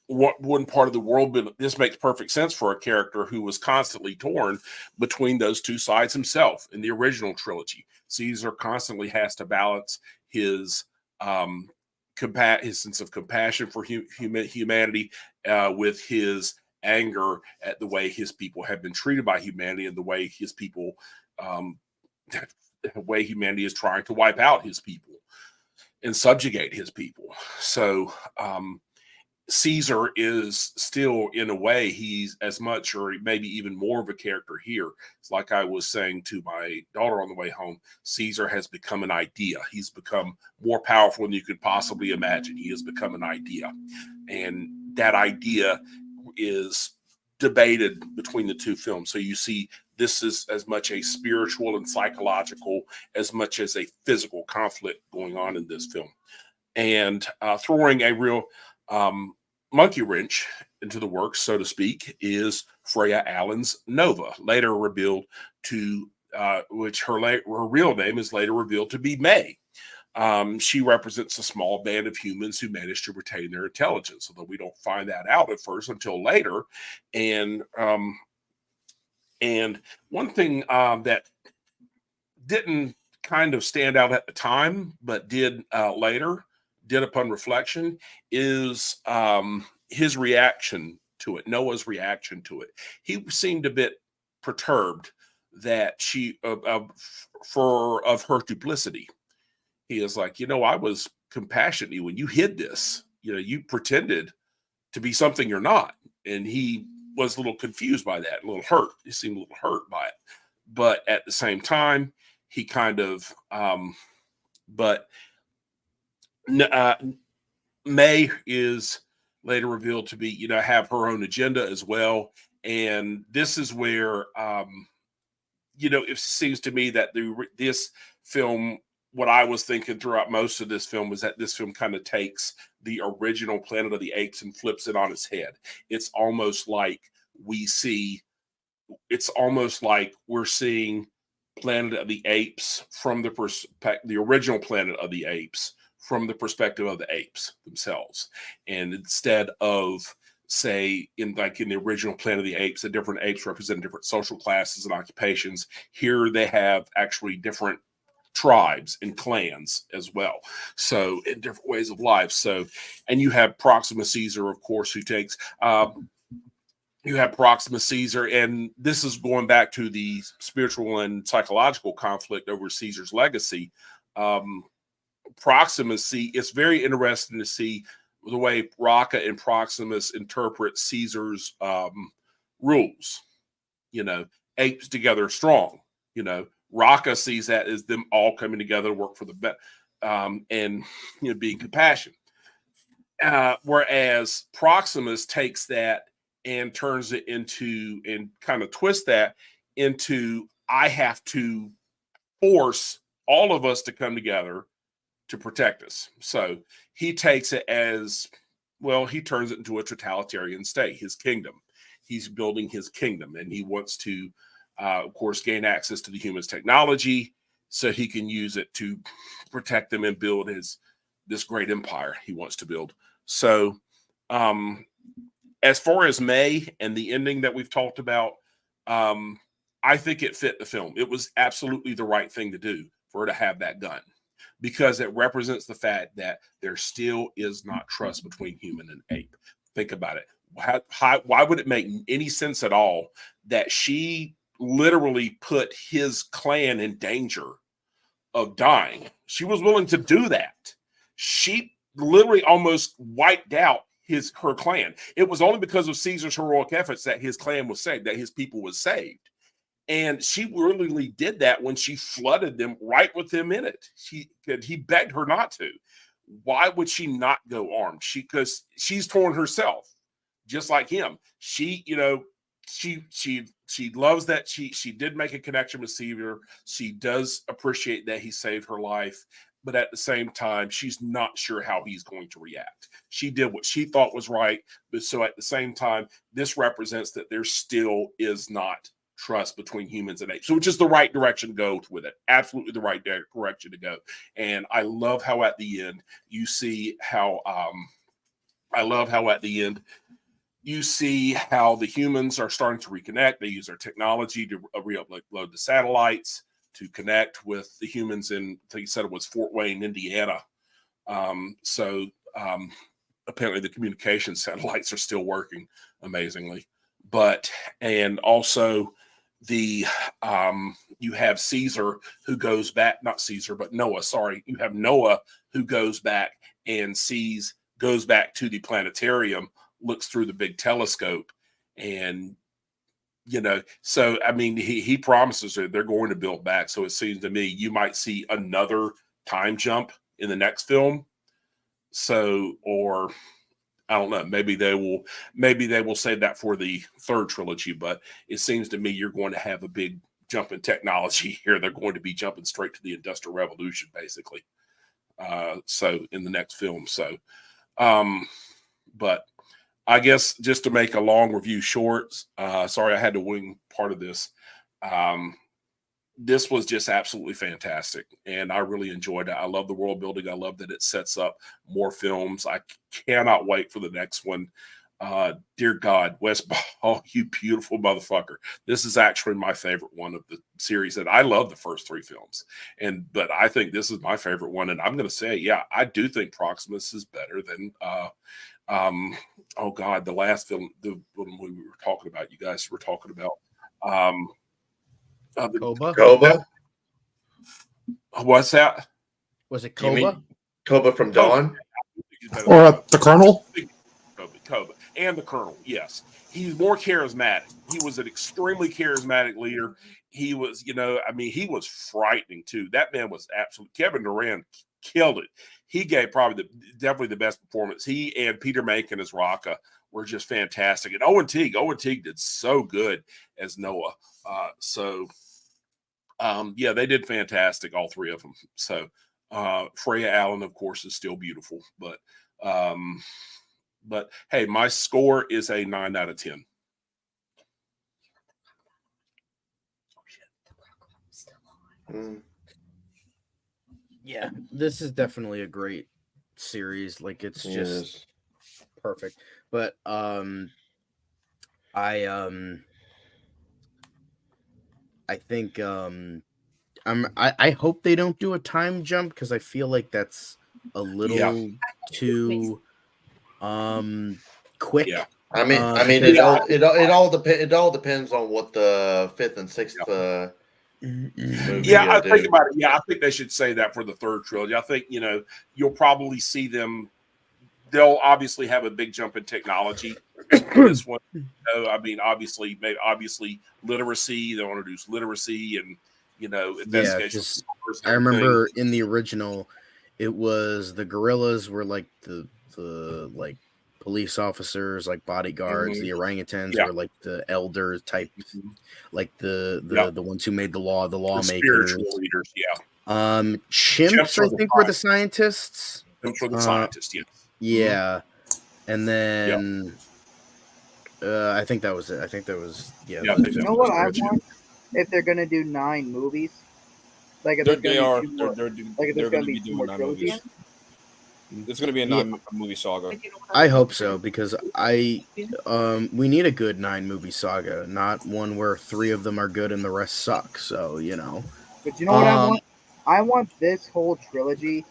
One part of the world, this makes perfect sense for a character who was constantly torn between those two sides himself in the original trilogy. Caesar constantly has to balance his sense of compassion for humanity with his anger at the way his people have been treated by humanity, and the way his people, the way humanity is trying to wipe out his people and subjugate his people. So Caesar is still, in a way, he's as much or maybe even more of a character here. It's like I was saying to my daughter on the way home, Caesar has become an idea. He's become more powerful than you could possibly imagine. He has become an idea. And that idea is debated between the two films. So you see this is as much a spiritual and psychological as much as a physical conflict going on in this film. And throwing a real monkey wrench into the works, so to speak, is Freya Allen's Nova, later revealed to, which her real name is later revealed to be May. She represents a small band of humans who manage to retain their intelligence, although we don't find that out at first until later. And one thing that didn't kind of stand out at the time, but did upon reflection, is his reaction to it, Noah's reaction to it. He seemed a bit perturbed that of her duplicity. He is like, I was compassionate when you hid this. You pretended to be something you're not. And he was a little confused by that, a little hurt. He seemed a little hurt by it. But at the same time, he kind of, May is later revealed to be, have her own agenda as well. And this is where, it seems to me that this film, what I was thinking throughout most of this film was that this film kind of takes the original Planet of the Apes and flips it on its head. It's almost like we're seeing Planet of the Apes from the original Planet of the Apes from the perspective of the apes themselves. And instead of, say, in the original Planet of the Apes, the different apes represent different social classes and occupations. Here they have actually different tribes and clans as well, so in different ways of life. So, and you have Proximus Caesar, of course, who takes Caesar, and this is going back to the spiritual and psychological conflict over Caesar's legacy. Proximus, it's very interesting to see the way Raka and Proximus interpret Caesar's rules. Apes together strong. Raka sees that as them all coming together to work for the best, and being compassionate. Whereas Proximus takes that and turns it into, and kind of twists that into, I have to force all of us to come together to protect us. So he takes it as, well, he turns it into a totalitarian state, his kingdom. He's building his kingdom, and he wants to, of course, gain access to the humans' technology so he can use it to protect them and build this great empire he wants to build. So, as far as May and the ending that we've talked about, I think it fit the film. It was absolutely the right thing to do for her to have that gun, because it represents the fact that there still is not trust between human and ape. Think about it. Why would it make any sense at all that she literally put his clan in danger of dying? She was willing to do that. She literally almost wiped out her clan. It was only because of Caesar's heroic efforts that his clan was saved, that his people was saved. And she really did that when she flooded them right with them in it. He begged her not to. Why would she not go armed? Because she's torn herself, just like him. She loves that she did make a connection with Caesar. She does appreciate that he saved her life, but at the same time, she's not sure how he's going to react. She did what she thought was right, but so at the same time, this represents that there still is not trust between humans and apes, which is the right direction to go with it. Absolutely the right direction to go. And I love how at the end you see how you see how the humans are starting to reconnect. They use their technology to re-upload the satellites to connect with the humans in, I think you said it was Fort Wayne, Indiana. Apparently the communication satellites are still working amazingly. And also you have Caesar who goes back, not Caesar, but Noah, sorry. You have Noah who goes back and goes back to the planetarium, looks through the big telescope, and so I mean he promises that they're going to build back. So it seems to me you might see another time jump in the next film. So, or I don't know, maybe they will save that for the third trilogy, but it seems to me you're going to have a big jump in technology here. They're going to be jumping straight to the Industrial Revolution, basically. So in the next film. So, but I guess just to make a long review short, sorry I had to wing part of this. This was just absolutely fantastic, and I really enjoyed it. I love the world building. I love that it sets up more films. I cannot wait for the next one. Dear God, Wes Ball, you beautiful motherfucker. This is actually my favorite one of the series, and I love the first three films. But I think this is my favorite one, and I'm going to say, yeah, I do think Proximus is better than oh God, the last film, the one we were talking about, you guys were talking about. Koba? What's that? Was it Koba? Koba from Dawn? Or the Colonel? Koba. And the Colonel, yes. He's more charismatic. He was an extremely charismatic leader. He was, he was frightening too. That man was Kevin Durant killed it. He gave definitely the best performance. He and Peter Macon as Raka were just fantastic. And Owen Teague did so good as Noah. Yeah, they did fantastic, all three of them. So Freya Allen, of course, is still beautiful. But hey, my score is a 9 out of 10. Yeah, this is definitely a great series. Like, it's just perfect. But I think I hope they don't do a time jump, because I feel like that's a little too quick. Yeah. I mean, it all depends on what the fifth and sixth movie. I think about it. Yeah, I think they should say that for the third trilogy. I think you'll probably see them. They'll obviously have a big jump in technology. This one, obviously literacy. They'll introduce literacy and investigation. I remember in the original, it was the gorillas were like the like police officers, like bodyguards. The orangutans were like the elder type, like the ones who made the law, the lawmakers, spiritual leaders. Chimps I think were the scientists. Chimps were the scientists. Yeah, and then I think that was it. You know what I want? If they're gonna do 9 movies, Like if They there's gonna are. be two more, They're like if they're there's going gonna to be be two more doing 9 trilogies. movies. It's going to be a 9-movie saga. I hope so because we need a good 9-movie saga, not one where 3 of them are good and the rest suck. So But you know what I want? I want this whole trilogy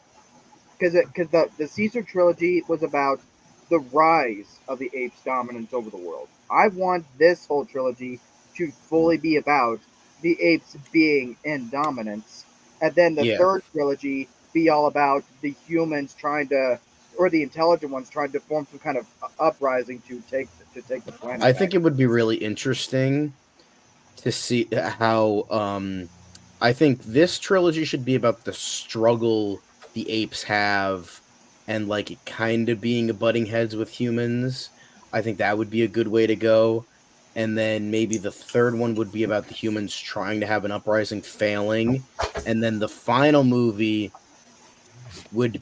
because the Caesar trilogy was about the rise of the apes' dominance over the world. I want this whole trilogy to fully be about the apes being in dominance, and then the Yeah. third trilogy be all about the humans trying to, or the intelligent ones trying to form some kind of uprising to take the planet. I back. think it would be really interesting to see how I think this trilogy should be about the struggle the apes have and like it kind of being butting heads with humans. I think that would be a good way to go. And then maybe the third one would be about the humans trying to have an uprising failing. And then the final movie would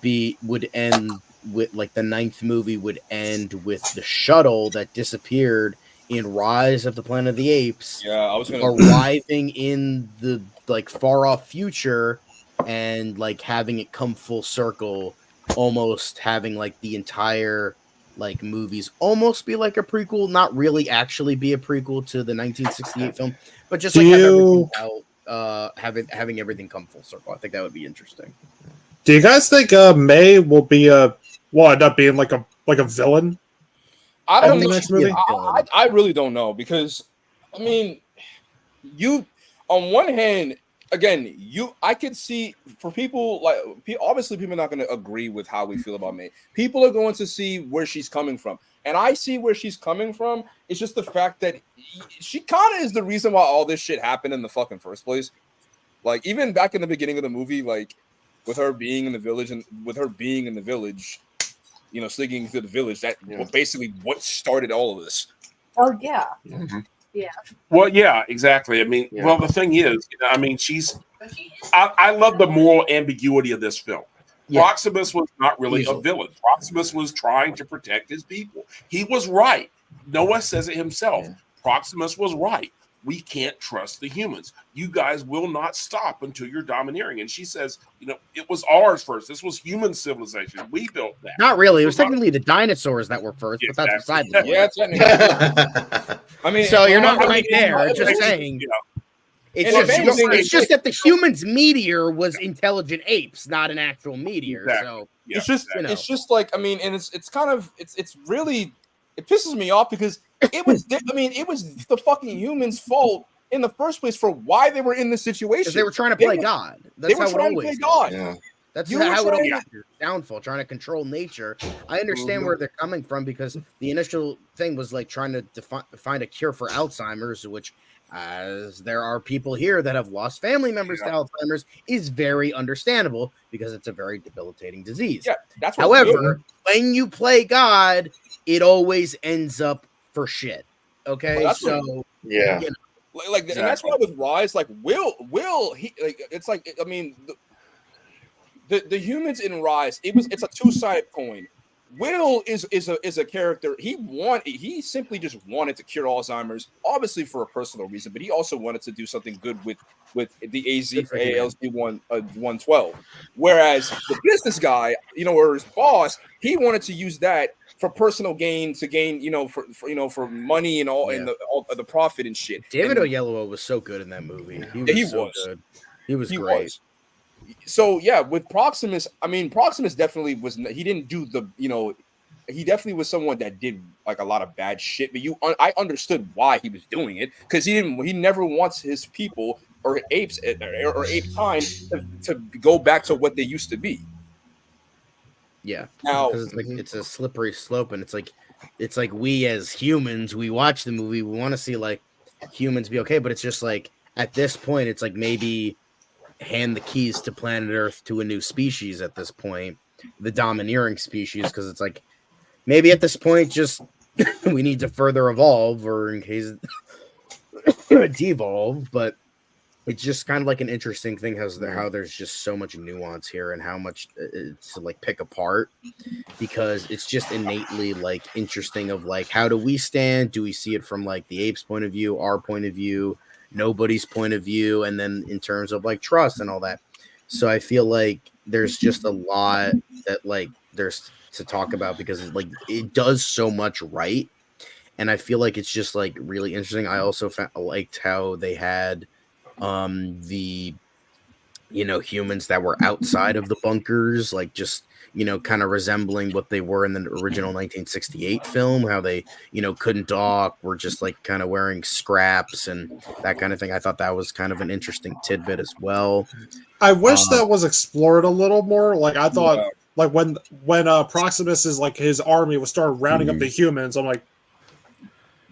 end with like the 9th movie would end with the shuttle that disappeared in Rise of the Planet of the Apes Yeah, I was going to. arriving in the like far off future and like having it come full circle, almost having like the entire like movies almost be like a prequel, not really actually be a prequel to the 1968 film, but just like have everything out, having everything come full circle. I think that would be interesting. Do you guys think May will end up being like a villain? I don't in the know. next movie? I really don't know because, I mean, you on one hand, again, I could see for people like obviously people are not going to agree with how we feel about May. People are going to see where she's coming from, and I see where she's coming from. It's just the fact that she kind of is the reason why all this shit happened in the fucking first place. Like even back in the beginning of the movie, like with her being in the village sneaking through the village, that was basically what started all of this. Oh yeah. Mm-hmm. Yeah. Well, yeah, exactly. I mean, well, the thing is, I mean, I love the moral ambiguity of this film. Yeah. Proximus was not really a villain. Proximus was trying to protect his people. He was right. Noah says it himself. Yeah. Proximus was right. We can't trust the humans. You guys will not stop until you're domineering. And she says, it was ours first. This was human civilization. We built that. Not really. It was technically the dinosaurs that were first, but that's beside the point. Yeah, technically. I mean, so you're not right there. Just saying. It's just that the humans' meteor was intelligent apes, not an actual meteor. Exactly. So it's just like, I mean, and it's kind of it's really, it pisses me off because it was the fucking humans' fault in the first place for why they were in this situation. They were trying to play God. That's how it always is. Yeah. That's how it always is. Downfall, trying to control nature. I understand where they're coming from because the initial thing was like trying to find a cure for Alzheimer's, which, as there are people here that have lost family members to Alzheimer's, is very understandable because it's a very debilitating disease. Yeah, that's what However, when you play God, it always ends up for shit. Okay, so yeah, and that's why with Rise, like Will he like it's like I mean the humans in Rise, it's a two-sided coin. Will is a character. He simply just wanted to cure Alzheimer's, obviously for a personal reason, but he also wanted to do something good with the ALZ 112. Whereas the business guy, or his boss, he wanted to use that for personal gain, to gain, for money and all, and the profit and shit. David Oyelowo was so good in that movie. He was good. He was great. So yeah, with Proximus, I mean, Proximus definitely was. He didn't do the, he definitely was someone that did like a lot of bad shit. But I understood why he was doing it because he never wants his people or apes or ape kind to go back to what they used to be. Yeah. Now it's a slippery slope, and it's like we as humans, we watch the movie, we want to see like humans be okay, but it's just like at this point, it's like maybe hand the keys to planet Earth to a new species at this point, the domineering species, because it's like maybe at this point just we need to further evolve or in case devolve, but it's just kind of like an interesting thing how there's just so much nuance here and how much it's to like pick apart because it's just innately like interesting of like how do we stand? Do we see it from like the apes' point of view, our point of view? nobody's point of view, and then in terms of like trust and all that. So I feel like there's just a lot that like there's to talk about because it does so much right, and I feel like it's just like really interesting. I also liked how they had the humans that were outside of the bunkers, like just kind of resembling what they were in the original 1968 film, how they couldn't talk, were just like kind of wearing scraps and that kind of thing. I thought that was kind of an interesting tidbit as well. I wish that was explored a little more. Like I thought, like when Proximus's like his army was started rounding up the humans, I'm like,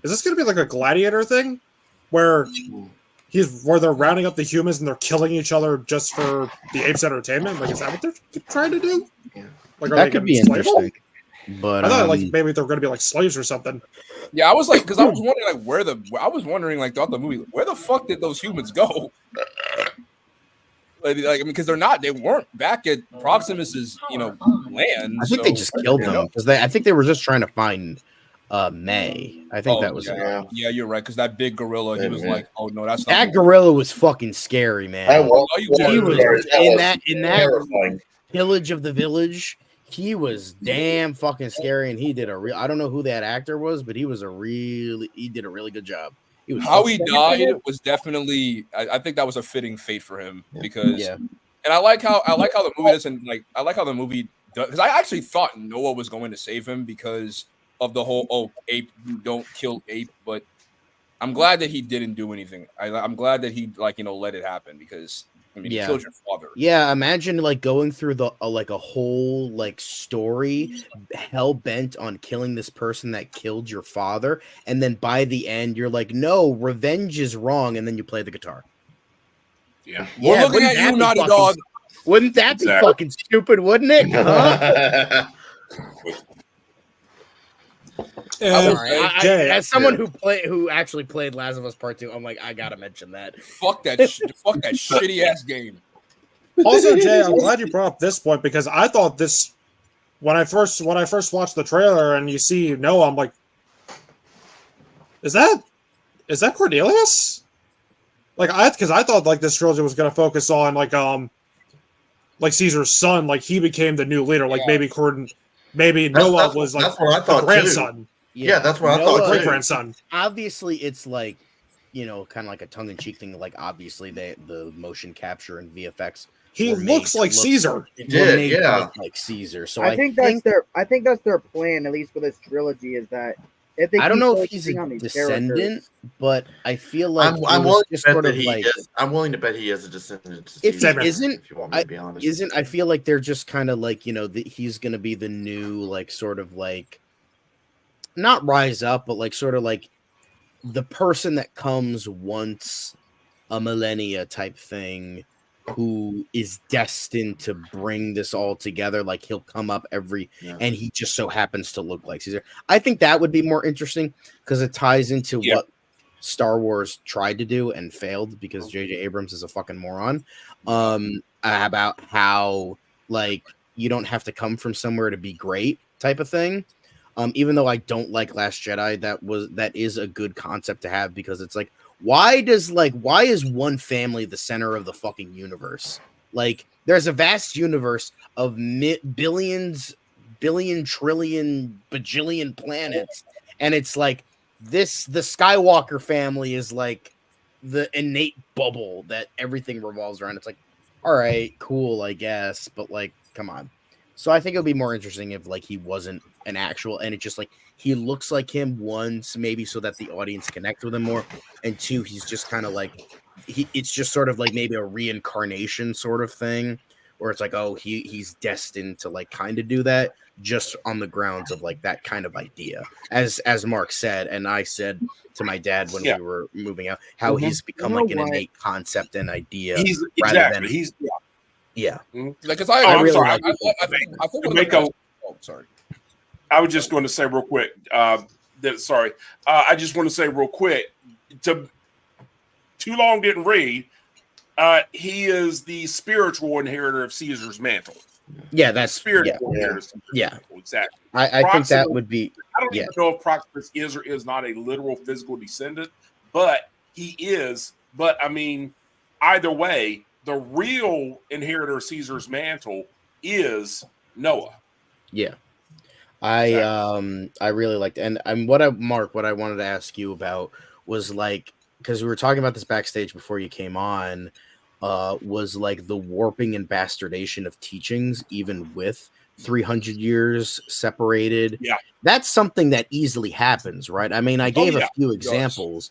is this going to be like a gladiator thing, where they're rounding up the humans and they're killing each other just for the apes' entertainment? Like, is that what they're trying to do? Like, that could be interesting. But I thought like maybe they're going to be like slaves or something. Yeah, I was like, because I was wondering like throughout the movie, where the fuck did those humans go? Like, I mean, because they weren't back at Proximus's, land. I think they just killed them because I think they were just trying to find May. I think that was yeah, you're right. Because that big gorilla, he was like, "Oh no, that's not that gorilla was fucking scary, man." He was in that pillage of the village. He was damn fucking scary, and he did I don't know who that actor was, but he did a really good job. How he died was definitely. I think that was a fitting fate for him because. Yeah. And I like how the movie doesn't like. I like how the movie does, because I actually thought Noah was going to save him because of the whole ape, don't kill ape. But I'm glad that he didn't do anything. I'm glad that he let it happen, because I mean, he killed your father. Yeah, imagine like going through a whole like story, hell bent on killing this person that killed your father, and then by the end you're like, no, revenge is wrong, and then you play the guitar. Yeah, we're looking at you, not a dog. Wouldn't that be fucking stupid? Wouldn't it? Huh? As someone who actually played Last of Us Part 2, I'm like, I gotta mention that. Fuck that shitty ass game. Also, Jay, I'm glad you brought up this point, because I thought this when I first watched the trailer and you see Noah, I'm like, is that Cornelius? Because I thought like this trilogy was gonna focus on like Caesar's son, like he became the new leader, like maybe Noah was like the grandson. Too. Yeah, that's what I thought. Great grandson. Obviously, it's like, kind of like a tongue-in-cheek thing. Like, obviously, the motion capture and VFX. He looks like Caesar. He did, yeah, like Caesar. So I think that's their plan, at least for this trilogy, is that if they I don't know if he's a descendant, but I feel like I'm willing to bet that he is. I'm willing to bet he is a descendant. If he isn't, if you want me to be honest, I feel like they're just kind of like, he's going to be the new, like, sort of like, not rise up, but like sort of like the person that comes once a millennia type thing, who is destined to bring this all together. Like he'll come up and he just so happens to look like Caesar. I think that would be more interesting because it ties into what Star Wars tried to do and failed, because J.J. Abrams is a fucking moron. About how like you don't have to come from somewhere to be great type of thing. Even though I don't like Last Jedi, that is a good concept to have, because it's like, why is one family the center of the fucking universe? Like, there's a vast universe of billion, trillion, bajillion planets, and it's like the Skywalker family is like the innate bubble that everything revolves around. It's like, all right, cool, I guess, but like, come on. So I think it would be more interesting if like he wasn't an actual, and it's just like he looks like him once, maybe so that the audience connect with him more, and two, he's just kind of like it's just sort of like maybe a reincarnation sort of thing, where it's like, oh, he's destined to like kind of do that just on the grounds of like that kind of idea, as Mark said, and I said to my dad when we were moving out, how he's become like an innate concept and idea. Because I really sorry. I think sorry. I was just going to say real quick. I just want to say real quick. Too long didn't read. He is the spiritual inheritor of Caesar's mantle. Yeah, that's spiritual inheritor. Yeah, exactly. I think that would be. I don't even know if Proximus is or is not a literal physical descendant, but he is But I mean, either way, the real inheritor of Caesar's mantle is Noah. Yeah. Exactly. I really liked it. And what I wanted to ask you about was like, because we were talking about this backstage before you came on, was like the warping and bastardation of teachings, even with 300 years separated. Yeah. That's something that easily happens, right? I mean, I gave a few examples,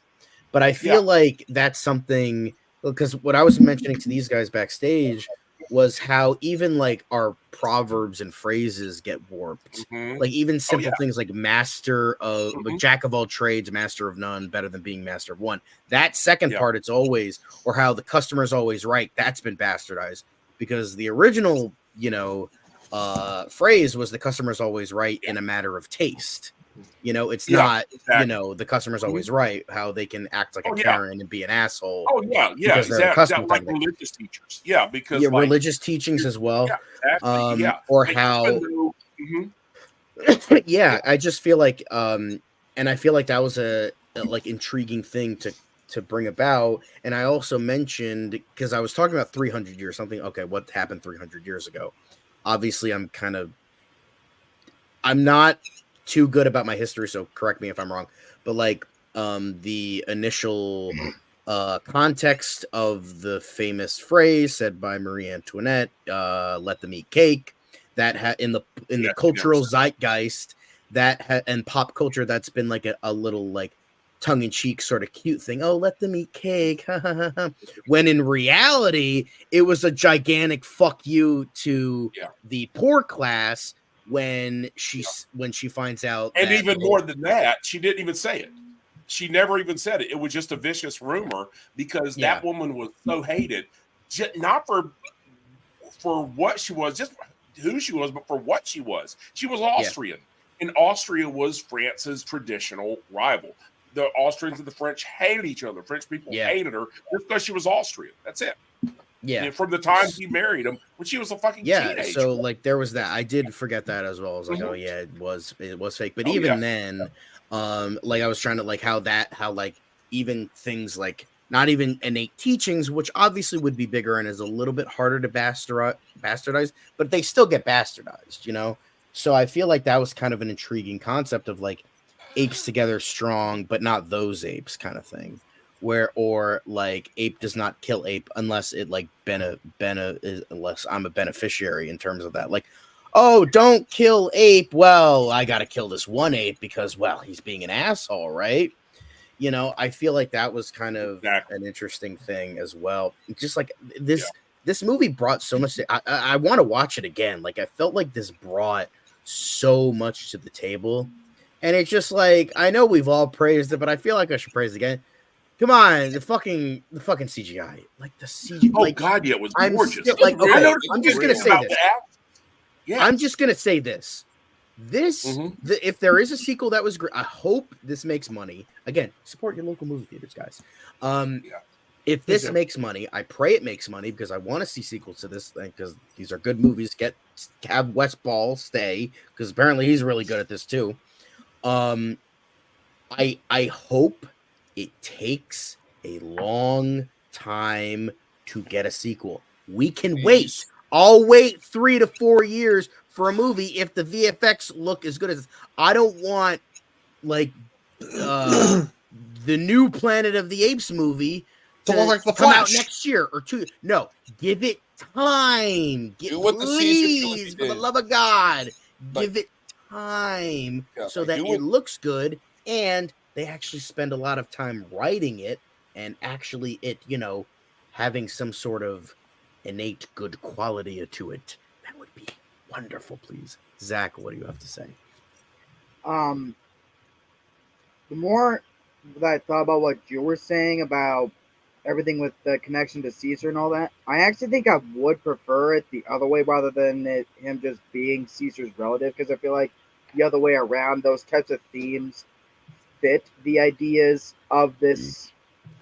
but I feel like that's something, because what I was mentioning to these guys backstage was how even like our proverbs and phrases get warped. Like even simple things like master of like jack of all trades, master of none, better than being master of one. That second part, it's always, or how the customer's always right. That's been bastardized because the original, phrase was the customer's always right in a matter of taste. It's not, the customer's always right, how they can act like a Karen and be an asshole. Oh, yeah, because they're a customer like religious teachers. Yeah, because like, religious teachings as well. Yeah, exactly. Or Like, how I just feel like and I feel like that was a like intriguing thing to bring about. And I also mentioned, because I was talking about 300 years something. Okay, what happened 300 years ago? Obviously, I'm not too good about my history, so correct me if I'm wrong. But like the initial context of the famous phrase said by Marie Antoinette, "Let them eat cake," that in the cultural zeitgeist and pop culture, that's been like a little like tongue-in-cheek sort of cute thing. Oh, let them eat cake. When in reality, it was a gigantic fuck you to the poor class when she finds out. And even more than that, she didn't even say it. She never even said it. It was just a vicious rumor because that woman was so hated, not for what she was, just who she was, but for what she was. She was Austrian, and Austria was France's traditional rival. The Austrians and the French hated each other. French people hated her just because she was Austrian. That's it. Yeah. And from the time he married him, when she was a fucking teenager. So like there was that. I did forget that as well. I was like, oh yeah, it was fake. But even then, like I was trying to like how like even things like not even innate teachings, which obviously would be bigger and is a little bit harder to bastardize, but they still get bastardized, So I feel like that was kind of an intriguing concept of like apes together strong, but not those apes kind of thing. Or like ape does not kill ape unless it like unless I'm a beneficiary in terms of that. Like, oh, don't kill ape. Well, I got to kill this one ape because, well, he's being an asshole, right? I feel like that was kind of an interesting thing as well. Just like this movie brought so much. I want to watch it again. Like I felt like this brought so much to the table, and it's just like I know we've all praised it, but I feel like I should praise it again. Come on, the fucking CGI, like the CGI. Oh God, yeah, it was gorgeous. I'm just gonna say this. I'm just gonna say this. If there is a sequel that was great, I hope this makes money. Again, support your local movie theaters, guys. If this makes money, I pray it makes money because I want to see sequels to this thing because these are good movies. Have West Ball stay because apparently he's really good at this too. I hope it takes a long time to get a sequel. We can wait. I'll wait 3 to 4 years for a movie if the VFX look as good as this. I don't want like the new Planet of the Apes movie to like the come out Flash next year or 2. No, give it time. Please, for the love of God, give it time so that it looks good and they actually spend a lot of time writing it and actually it, having some sort of innate good quality to it. That would be wonderful, please. Zach, what do you have to say? The more that I thought about what you were saying about everything with the connection to Caesar and all that, I actually think I would prefer it the other way rather than him just being Caesar's relative, because I feel like the other way around, those types of themes fit the ideas of this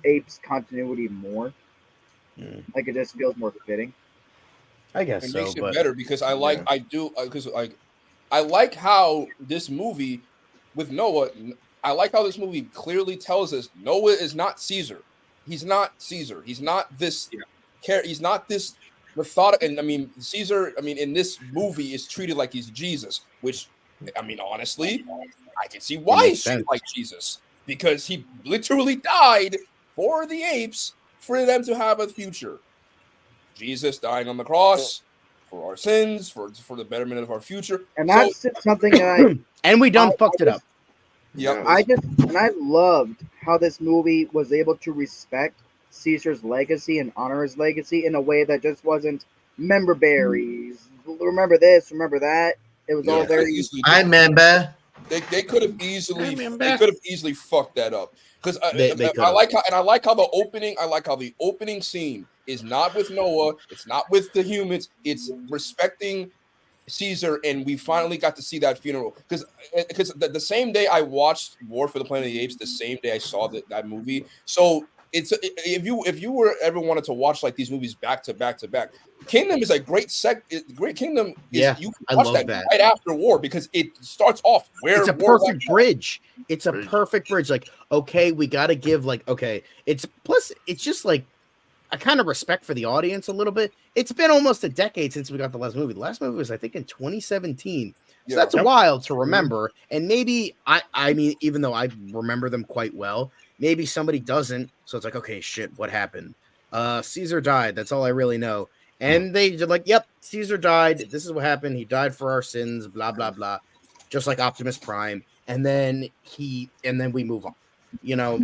Apes continuity more. Like it just feels more fitting. I guess it so, makes it but better because I like how this movie with Noah. I like how this movie clearly tells us Noah is not Caesar. he's not Caesar. He's not this He's not this methodic. And I mean, Caesar. I mean, in this movie, is treated like he's Jesus. Which, I mean, honestly, I can see why he's treated like Jesus, because he literally died for the apes for them to have a future. Jesus dying on the cross for our sins, for the betterment of our future. And that's something that and we done fucked it up. Yeah, I loved how this movie was able to respect Caesar's legacy and honor his legacy in a way that just wasn't member berries. Remember this, remember that. It was all very. I remember. They could have easily fucked that up, because I like how the opening scene is not with Noah, it's not with the humans, it's respecting Caesar, and we finally got to see that funeral, because the same day I watched War for the Planet of the Apes, the same day I saw that movie. So if you were ever wanted to watch like these movies back to back to back, Kingdom is a great Kingdom. You can watch that right after War, because it starts off where it's a perfect bridge. It's a perfect bridge. Like, okay, we got to give it's just like a kind of respect for the audience a little bit. It's been almost a decade since we got the last movie. The last movie was, I think, in 2017. So that's wild to remember. And maybe I mean, even though I remember them quite well, maybe somebody doesn't. So it's like, okay, shit, what happened? Caesar died. That's all I really know. And they're like, yep, Caesar died. This is what happened. He died for our sins, blah, blah, blah. Just like Optimus Prime. And then we move on, you know?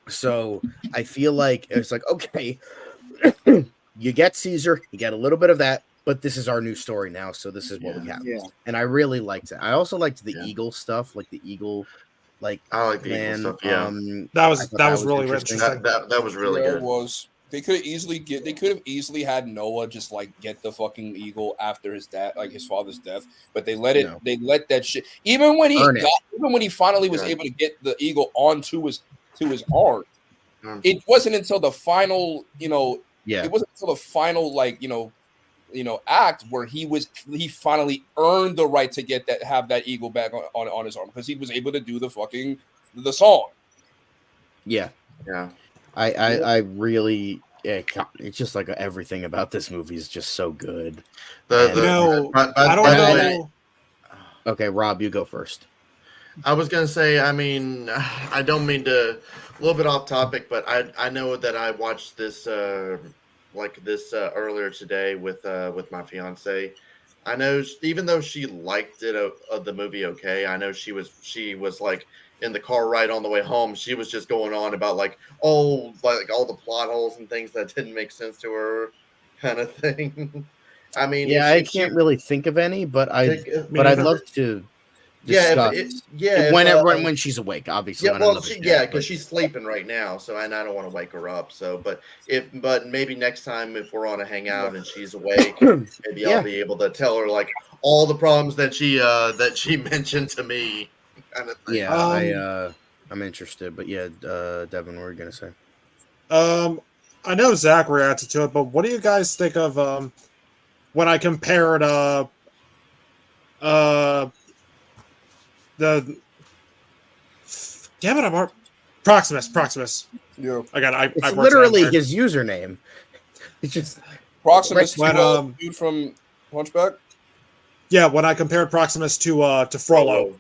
So I feel like it's like, okay, you get Caesar, you get a little bit of that, but this is our new story now. So this is what we have. Yeah. And I really liked it. I also liked the eagle stuff, like the eagle. Like, I like the eagle stuff. Yeah, that was really interesting. That was really good. It was. They could have easily had Noah just like get the fucking eagle after his dad, like his father's death, but they let that shit. Even when he finally was able to get the eagle onto his arm, it wasn't until the final, it wasn't until the final act where he finally earned the right to have that eagle back on his arm, because he was able to do the song. Yeah. I really, it's just like everything about this movie is just so good. I don't know. Okay, Rob, you go first. I was gonna say, I mean, I don't mean to, a little bit off topic, but I know that I watched this earlier today with my fiance. I know even though she liked it the movie okay, I know she was like in the car ride on the way home, she was just going on about all the plot holes and things that didn't make sense to her, kind of thing. I mean, I can't really think of any, but I'd love to discuss. When she's awake, obviously. Yeah, because she's sleeping right now, and I don't want to wake her up. So, but maybe next time if we're on a hangout and she's awake, maybe I'll be able to tell her all the problems that she mentioned to me. Kind of thing. Yeah, I'm interested, but Devin, what were you gonna say? I know Zach reacted to it, but what do you guys think of when I compared Proximus. Yeah, it's literally his username. It's just Proximus, dude from Hunchback. Yeah, when I compared Proximus to Frollo.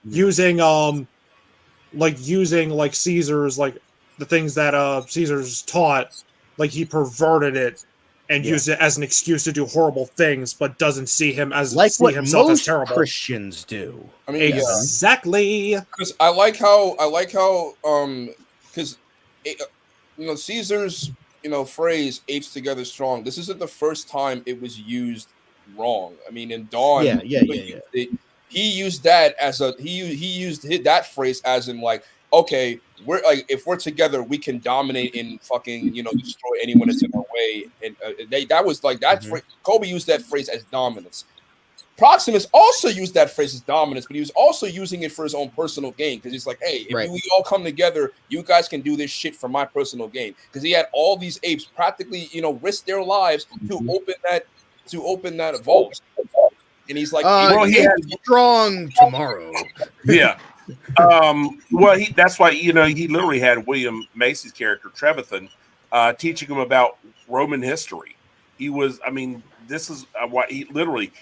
Using Caesar's the things that Caesar's taught, he perverted it and used it as an excuse to do horrible things, but doesn't see him as what himself most as terrible. Christians do. I mean, exactly. Because I like how because Caesar's phrase "apes together strong." This isn't the first time it was used wrong. I mean, in Dawn, he used that as he used that phrase as in okay, we're if we're together, we can dominate and fucking destroy anyone that's in our way. And that was that phrase, Kobe used that phrase as dominance. Proximus also used that phrase as dominance, but he was also using it for his own personal gain, because he's like, hey, if we all come together, you guys can do this shit for my personal gain. Because he had all these apes practically risk their lives to open that vault. And he's like, he's strong tomorrow. Yeah. Well, that's why he literally had William Macy's character Trevathan teaching him about Roman history. He was, this is why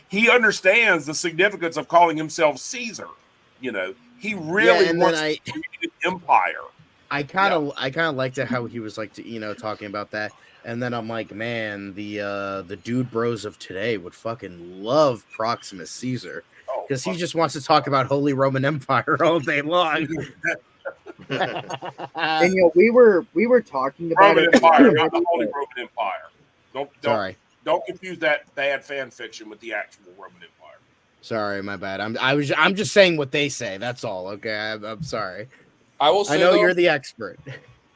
he understands the significance of calling himself Caesar. He really wants to create an empire. I kind of liked it how he was like talking about that, and then I'm like, man, the dude bros of today would fucking love Proximus Caesar because he just wants to talk about Holy Roman Empire all day long. And we were talking about Roman Empire, not the Holy Roman Empire. Don't confuse that bad fan fiction with the actual Roman Empire. Sorry, my bad. I'm just saying what they say. That's all. Okay, I'm sorry. I will say, I know you're the expert.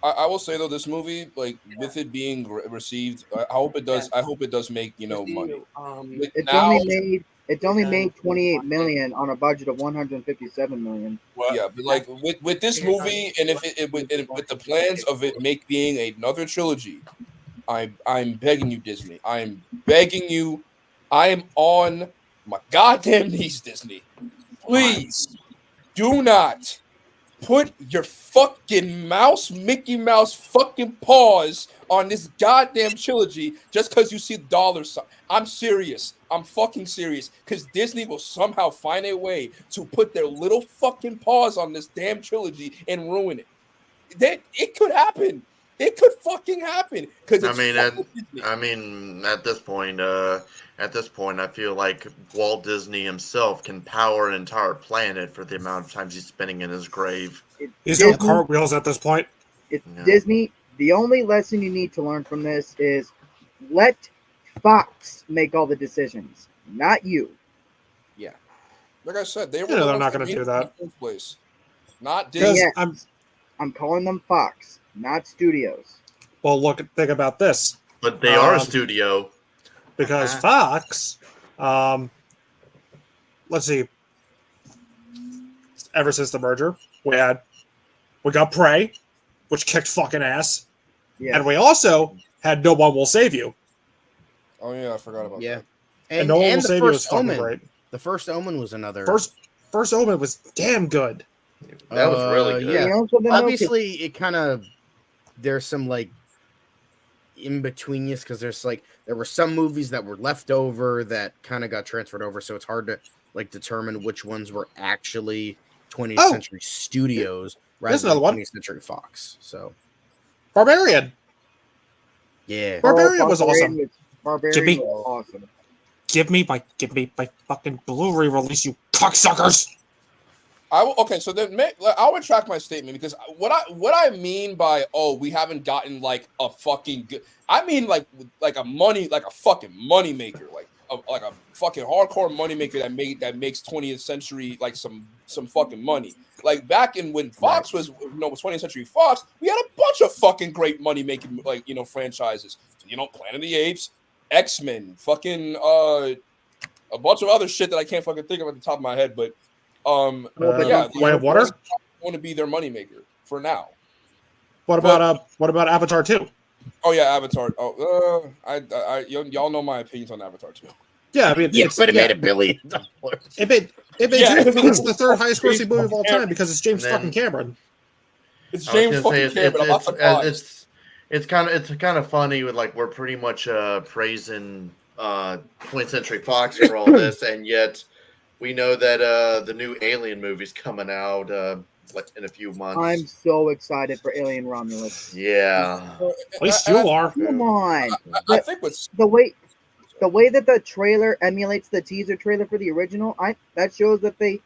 I will say though, this movie, like with it being received, I hope it does. I hope it does make money. It's only made 28 million on a budget of 157 million. What? Yeah, but like with this movie, and with the plans of it being another trilogy, I'm begging you, Disney. I'm begging you. I am on my goddamn knees, Disney. Please do not put your fucking Mickey Mouse fucking paws on this goddamn trilogy just because you see dollar sign. I'm serious. I'm fucking serious. Because Disney will somehow find a way to put their little fucking paws on this damn trilogy and ruin it. It could happen. It could fucking happen. Because at this point, I feel like Walt Disney himself can power an entire planet for the amount of times he's spinning in his grave. He's doing cartwheels at this point. Disney, the only lesson you need to learn from this is let Fox make all the decisions, not you. Yeah. Like I said, they're not going to do that. Place. Not Disney. Yes, I'm calling them Fox, not studios. Well, think about this. But they are a studio. Because Fox, let's see, ever since the merger, we got Prey, which kicked fucking ass, and we also had No One Will Save You. Oh yeah, I forgot about that. And No One Will Save You was fucking great. The first Omen was another. First Omen was damn good. That was really good. Yeah. Obviously, it kind of there's some like in betweenness because there were some movies that were left over that kind of got transferred over, so it's hard to like determine which ones were actually 20th Century Studios rather than 20th Century Fox. So Barbarian. Yeah. Barbarian was awesome. Barbarian was awesome. Give me my fucking Blu-ray release, you cocksuckers. So then I'll retract my statement because what I mean by we haven't gotten like a fucking good, I mean like a fucking money maker, like a fucking hardcore money maker that makes 20th century like some fucking money. Like back in when Fox was 20th Century Fox, we had a bunch of fucking great money making franchises. Planet of the Apes, X-Men, fucking a bunch of other shit that I can't fucking think of at the top of my head, but. Way of Water want to be their moneymaker for now. What about Avatar 2? Oh yeah, Avatar. Y'all know my opinions on Avatar 2. Yeah, I mean, but it made $1 billion. It made it's the third highest grossing movie of all time because it's James fucking Cameron. It's James fucking Cameron. I'm not surprised. It's kind of funny with like we're pretty much praising 20th Century Fox for all this, and yet. We know that the new Alien movie's coming out in a few months. I'm so excited for Alien Romulus. Yeah. At least you are. Come on. I think the way that the trailer emulates the teaser trailer for the original, that shows that they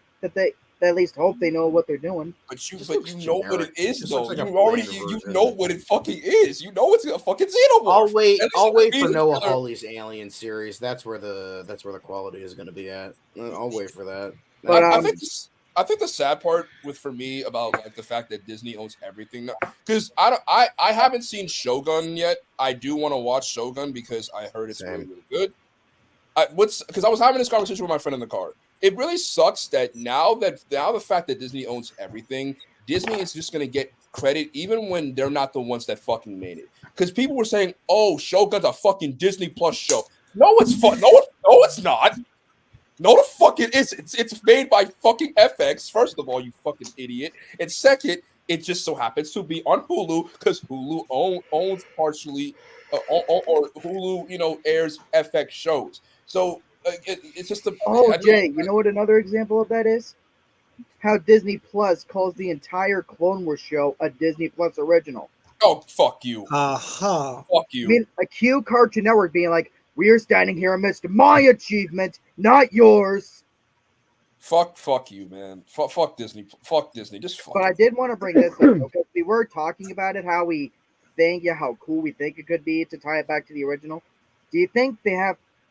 at least hope they know what they're doing. But you know what it is though. Like you know what it fucking is. You know it's a fucking xenomorph. I'll wait for Noah Hawley's Alien series. That's where the quality is going to be at. I'll wait for that. But I think the sad part for me about like the fact that Disney owns everything because I haven't seen Shogun yet. I do want to watch Shogun because I heard it's really good. Because I was having this conversation with my friend in the car. It really sucks that now the fact that Disney owns everything, Disney is just going to get credit even when they're not the ones that fucking made it. Because people were saying, "Oh, Shogun's a fucking Disney Plus show." No, it's fun. No, it's not. No, the fuck it is. It's made by fucking FX. First of all, you fucking idiot. And second, it just so happens to be on Hulu because Hulu owns partially, or Hulu, airs FX shows. So it's just a. Oh, I Jay, you know what another example of that is? How Disney Plus calls the entire Clone Wars show a Disney Plus original. Oh, fuck you. Aha. Fuck I you. mean, a Q Cartoon Network being like, "We are standing here amidst my achievement, not yours." Fuck you, man. Fuck Disney. Fuck Disney. Just fuck. But I did want to bring this up because we were talking about it, how we think, how cool we think it could be to tie it back to the original. Do you think they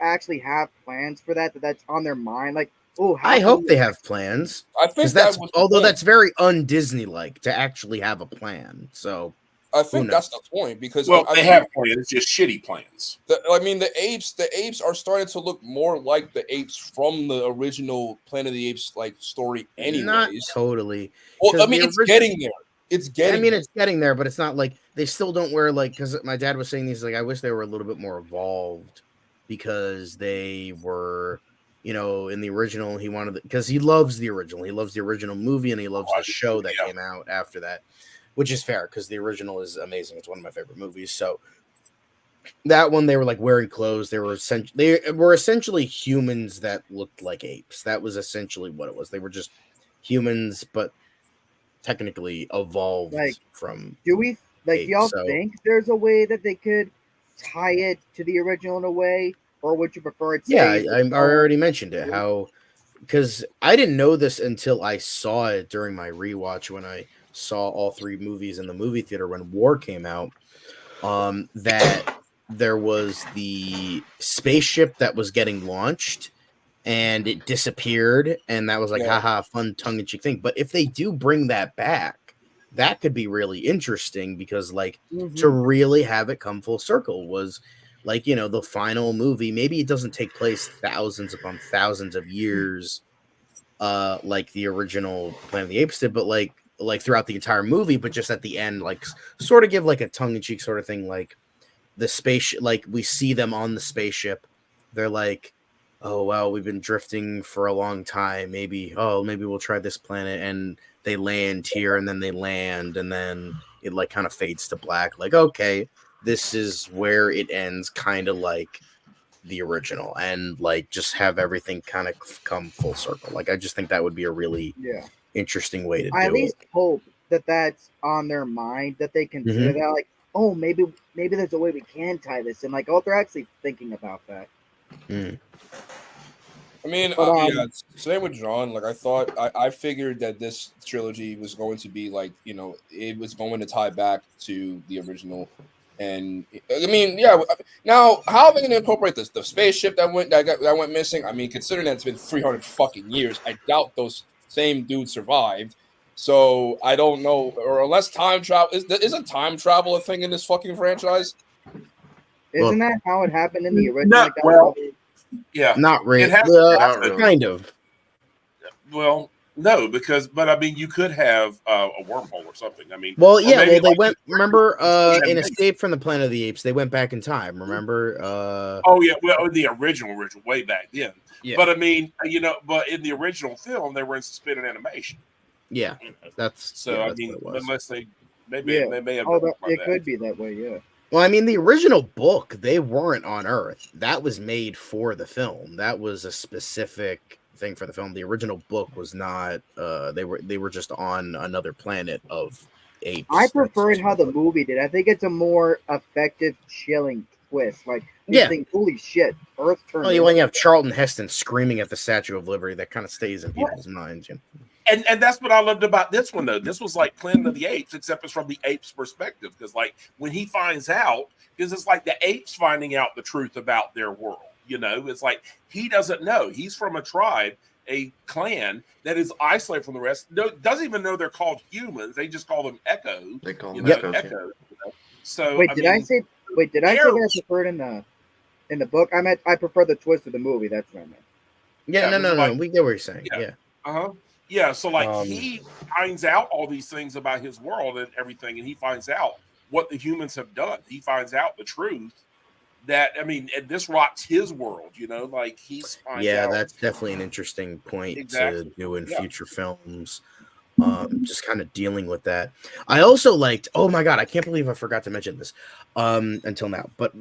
actually have plans for that? That's on their mind? Like, oh, I hope they have plans. I think That's was although that's very un-Disney like to actually have a plan. So I think that's the point because they have plans, it's just shitty plans. The apes are starting to look more like the apes from the original Planet of the Apes like story, anyways. Not totally. Well, I mean, it's getting there. It's getting there, but it's not like they still don't wear because my dad was saying these I wish they were a little bit more evolved because they were. In the original, he wanted because he loves the original. He loves the original movie and he loves the show that came out after that, which is fair because the original is amazing. It's one of my favorite movies. So that one, they were like wearing clothes. They were essentially humans that looked like apes. That was essentially what it was. They were just humans, but technically evolved from. Do we apes, y'all think there's a way that they could tie it to the original in a way? Or would you prefer it? I already mentioned it. How, because I didn't know this until I saw it during my rewatch when I saw all three movies in the movie theater when War came out. That there was the spaceship that was getting launched, and it disappeared, and that was like haha, fun tongue-in-cheek thing. But if they do bring that back, that could be really interesting because to really have it come full circle was. The final movie, maybe it doesn't take place thousands upon thousands of years, like the original Planet of the Apes did, but like throughout the entire movie, but just at the end, sort of give a tongue-in-cheek sort of thing, the spaceship, we see them on the spaceship. They're like, oh, well, we've been drifting for a long time. Maybe we'll try this planet, and they land here, and then they land, and then it kind of fades to black. Okay. This is where it ends, kind of like the original, and just have everything kind of come full circle. I just think that would be a really interesting way to do it. I at least hope that that's on their mind, that they consider that, oh, maybe there's a way we can tie this in. They're actually thinking about that. Mm. I mean, same with John. I figured that this trilogy was going to be it was going to tie back to the original. And I mean, now how are they going to incorporate this? The spaceship that went missing. I mean, considering that it's been 300 fucking years, I doubt those same dudes survived. So I don't know, or unless time travel isn't time travel a thing in this fucking franchise? Isn't that how it happened in the original? Not really. Kind of. Well. No, but I mean, you could have a wormhole or something. I mean, they went. Remember, in Escape from the Planet of the Apes, they went back in time. Remember? The original, way back then. Yeah. But I mean, but in the original film, they were in suspended animation. Yeah, that's so. Yeah, I mean, unless they may have. It could be that way. Yeah. Well, I mean, the original book, they weren't on Earth. That was made for the film. That was a specific thing for the film. The original book was not. They were just on another planet of apes. I preferred how the movie did. I think it's a more effective, chilling twist. Think, holy shit, Earth turned. Well, when you have Charlton Heston screaming at the Statue of Liberty, that kind of stays in people's minds. And that's what I loved about this one, though. This was like Planet of the Apes, except it's from the apes' perspective. Because, when he finds out, because it's like the apes finding out the truth about their world. It's like he doesn't know. He's from a tribe, a clan that is isolated from the rest. Doesn't even know they're called humans. They just call them echoes. They call them echoes. So did I say that I preferred in the book? I prefer the twist of the movie. That's what I meant. Yeah, no. We get what you're saying. Yeah. Yeah, so he finds out all these things about his world and everything, and he finds out what the humans have done. He finds out the truth that, I mean, and this rocks his world, you know, like he's Yeah, that's definitely an interesting point Exactly. to do in Yeah. future films. Just kind of dealing with that. I also liked, oh my god, I can't believe I forgot to mention this until now. But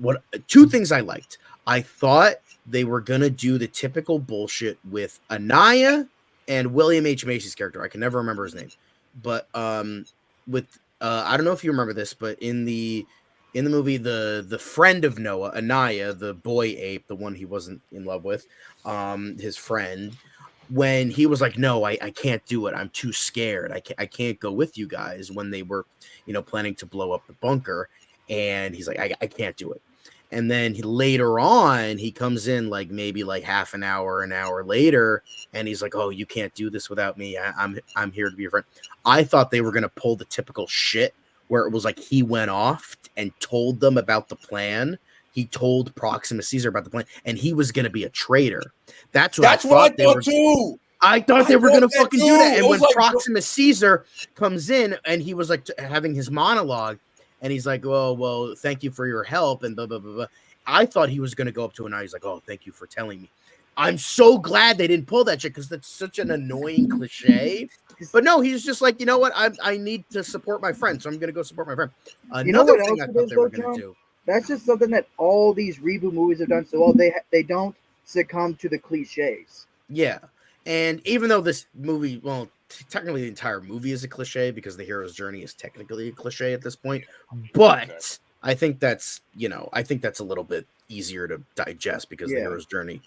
two things I liked. I thought they were gonna do the typical bullshit with Anaya and William H. Macy's character. I can never remember his name. But with I don't know if you remember this, but in the movie, the friend of Noah, Anaya, the boy ape, the one he wasn't in love with, his friend, when he was like, no, I can't do it. I'm too scared. I can't go with you guys, when they were, planning to blow up the bunker. And he's like, I can't do it. And then later on, he comes in like maybe like half an hour later, and he's like, oh, you can't do this without me. I'm here to be your friend. I thought they were going to pull the typical shit where it was like he went off and told them about the plan. He told Proxima Caesar about the plan, and he was going to be a traitor. That's what I thought too. I thought they were going to fucking do that. And when like, Proxima Caesar comes in and he was like having his monologue, and he's like, well, thank you for your help, and blah, blah, blah, blah. I thought he was going to go up to Anaya. He's like, oh, thank you for telling me. I'm so glad they didn't pull that shit, because that's such an annoying cliche. But no, he's just like, you know what? I need to support my friend, so I'm going to go support my friend. Another thing I thought they were going to do. That's just something that all these reboot movies have done so well. They don't succumb to the cliches. Yeah. And even though this movie, well, technically the entire movie is a cliche, because the hero's journey is technically a cliche at this point, but I think that's, a little bit easier to digest, because the hero's journey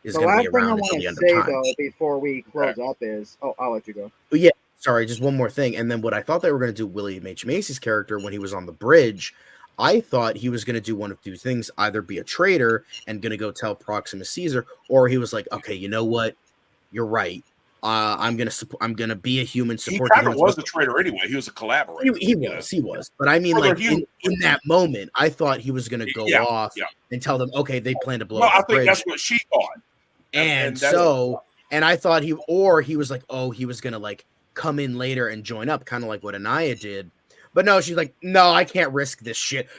is going to be around until the end of time. Though, before we close up is, I'll let you go. But yeah, sorry, just one more thing. And then what I thought they were going to do, William H. Macy's character, when he was on the bridge, I thought he was going to do one of two things: either be a traitor and going to go tell Proxima Caesar, or he was like, okay, you know what? You're right. I'm gonna be a human support. He kind of was a traitor anyway. He was a collaborator. He was. But I mean, like in that moment, I thought he was gonna go off and tell them, okay, they plan to blow up the bridge. I think that's what she thought. And I thought he was like, oh, he was gonna like come in later and join up, kind of like what Anaya did. But no, she's like, no, I can't risk this shit.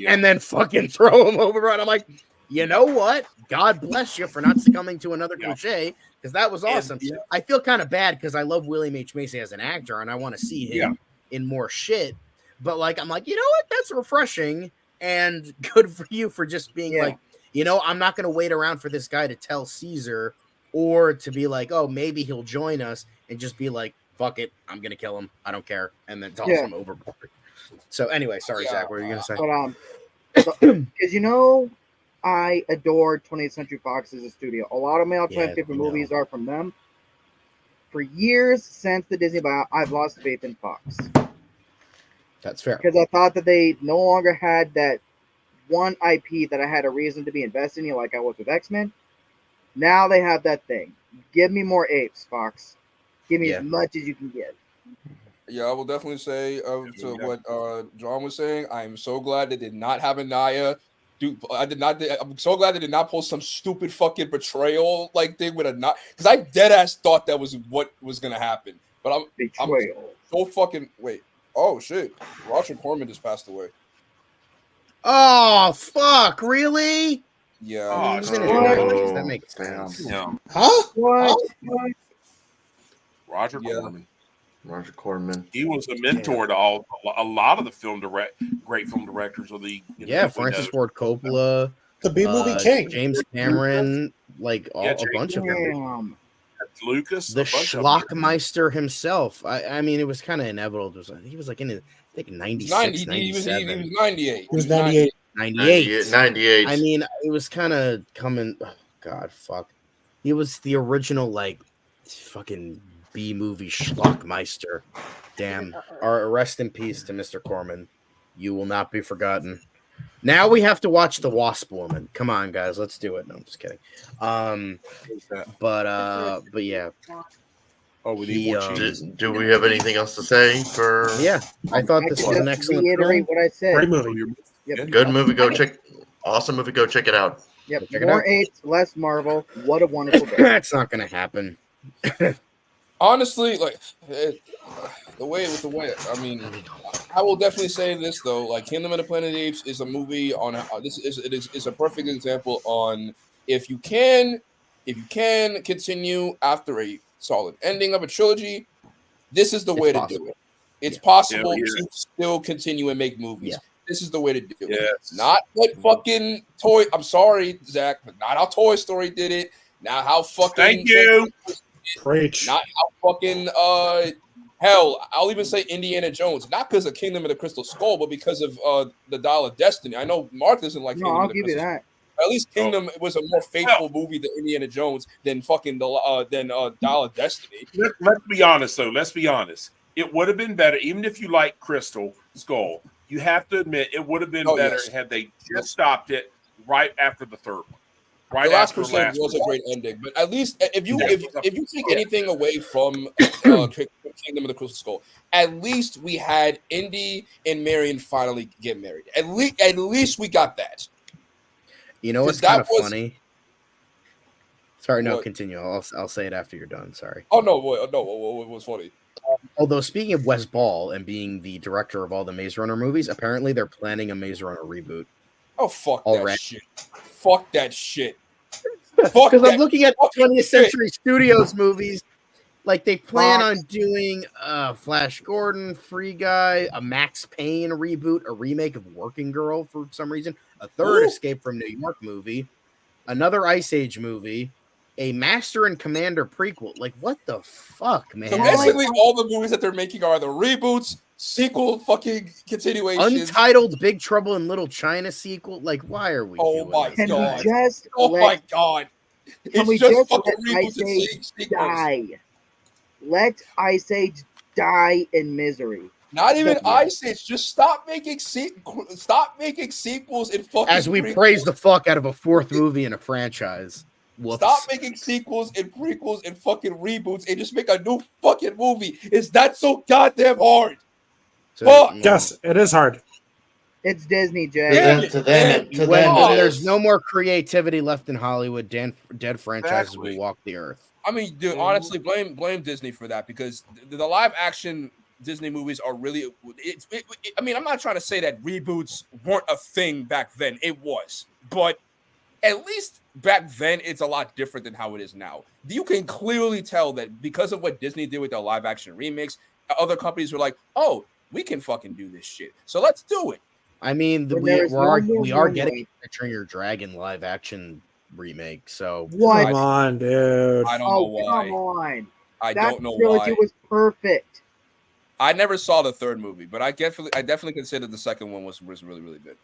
And then fucking throw him over. And I'm like, you know what? God bless you for not succumbing to another cliche, because that was awesome. I feel kind of bad because I love William H. Macy as an actor, and I want to see him in more shit. But like, I'm like, you know what? That's refreshing, and good for you for just being like, I'm not going to wait around for this guy to tell Caesar, or to be like, oh, maybe he'll join us, and just be like, fuck it, I'm going to kill him. I don't care. And then toss him overboard. So anyway, sorry, Zach, what were you going to say? But, because I adore 20th Century Fox as a studio. A lot of my all-time favorite movies are from them. For years since the Disney buyout, I've lost faith in Fox. That's fair. Because I thought that they no longer had that one IP that I had a reason to be invested in, like I was with X-Men. Now they have that thing. Give me more apes, Fox. Give me as much as you can get. Yeah, I will definitely say to what John was saying. I'm so glad they did not have Anaya. Dude, I'm so glad they did not post some stupid fucking betrayal like thing with because I dead ass thought that was what was gonna happen. But I'm so fucking wait. Oh shit, Roger Corman just passed away. Oh fuck! Really? Yeah. He was in his 90s. That makes sense. Yeah. Huh? What? Roger Corman. Roger Corman. He was a mentor to a lot of the great film directors of the. Francis Ford Coppola, the B movie king, James Cameron, like a bunch of them. Lucas, the Schlockmeister himself. I mean, it was kind of inevitable. He was like in his, I think 96, 97. He was 98. He was 98. 98. I mean, it was kind of coming. Oh, God, fuck. He was the original, like, fucking B movie Schlockmeister. Damn. Rest in peace to Mr. Corman. You will not be forgotten. Now we have to watch The Wasp Woman. Come on, guys, let's do it. No, I'm just kidding. But yeah. Oh, we need more cheese. Do we have anything else to say for? Yeah, I thought this was an excellent reiterate what I said. Great movie. Yep. Good movie. Go check. Awesome movie. Go check it out. Yep. More Apes, less Marvel. What a wonderful day. That's not going to happen. Honestly, like I mean, I will definitely say this though. Like Kingdom of the Planet of the Apes is a movie on is a perfect example on if you can continue after a solid ending of a trilogy, this is the way to do it. It's possible to still continue and make movies. Yeah. This is the way to do it. Yes. Not what fucking toy. I'm sorry, Zach, but not how Toy Story did it. Not how fucking. Thank you. Preach. Not how fucking hell. I'll even say Indiana Jones. Not because of Kingdom of the Crystal Skull, but because of the Dial of Destiny. I know Mark doesn't like. No, Kingdom I'll of the give you Crystal that. Skull. At least Kingdom was a more faithful movie than Indiana Jones than fucking Dial of Destiny. Let's be honest, though. Let's be honest. It would have been better, even if you like Crystal Skull. You have to admit it would have been better had they just stopped it right after the third one. Right The Last after Crusade was a great ending, but at least if you take anything away from Kingdom of the Crystal Skull, at least we had Indy and Marion finally get married. At least we got that. You know what's kind of was- funny? Sorry, no, What? continue. I'll say it after you're done. Sorry. Oh no, what was funny? Although speaking of Wes Ball and being the director of all the Maze Runner movies, apparently they're planning a Maze Runner reboot. Oh fuck Already. that shit! Fuck that shit! Because I'm looking at the 20th shit. Century Studios movies, like they plan on doing Flash Gordon, Free Guy, a Max Payne reboot, a remake of Working Girl for some reason, a third Escape from New York movie, another Ice Age movie, a Master and Commander prequel. Like, what the fuck, man? So basically, all the movies that they're making are the reboots, sequel, fucking continuations. Untitled Big Trouble in Little China sequel. Like, why are we? Oh doing my this? Can God. we just Oh let, my god! can we It's just just fucking let reboots Ice and Age sequels. die? Let Ice Age die in misery. Not even Yeah. Ice Age. Just stop making sequels and fucking As we prequels. praise the fuck out of a fourth movie in a franchise. Whoops. Stop making sequels and prequels and fucking reboots and just make a new fucking movie. Is that so goddamn hard? So, Fuck. Yes, it is hard. It's Disney, To Jay. Yeah. them, to them, to When, them when it there's is. no more creativity left in Hollywood, dead franchises Exactly. will walk the earth. I mean, dude, honestly, blame Disney for that because the live action Disney movies are really. I mean, I'm not trying to say that reboots weren't a thing back then. It was, but at least back then, it's a lot different than how it is now. You can clearly tell that because of what Disney did with their live action remakes, other companies were like, "Oh, we can fucking do this shit, so let's do it." I mean, When we there is no are more getting runway. a Picture Your Dragon live action remake. So What? Come on, dude. I don't know Oh, why. come on. I That don't know trilogy why. was perfect. I never saw the third movie, but I definitely consider the second one was really really good.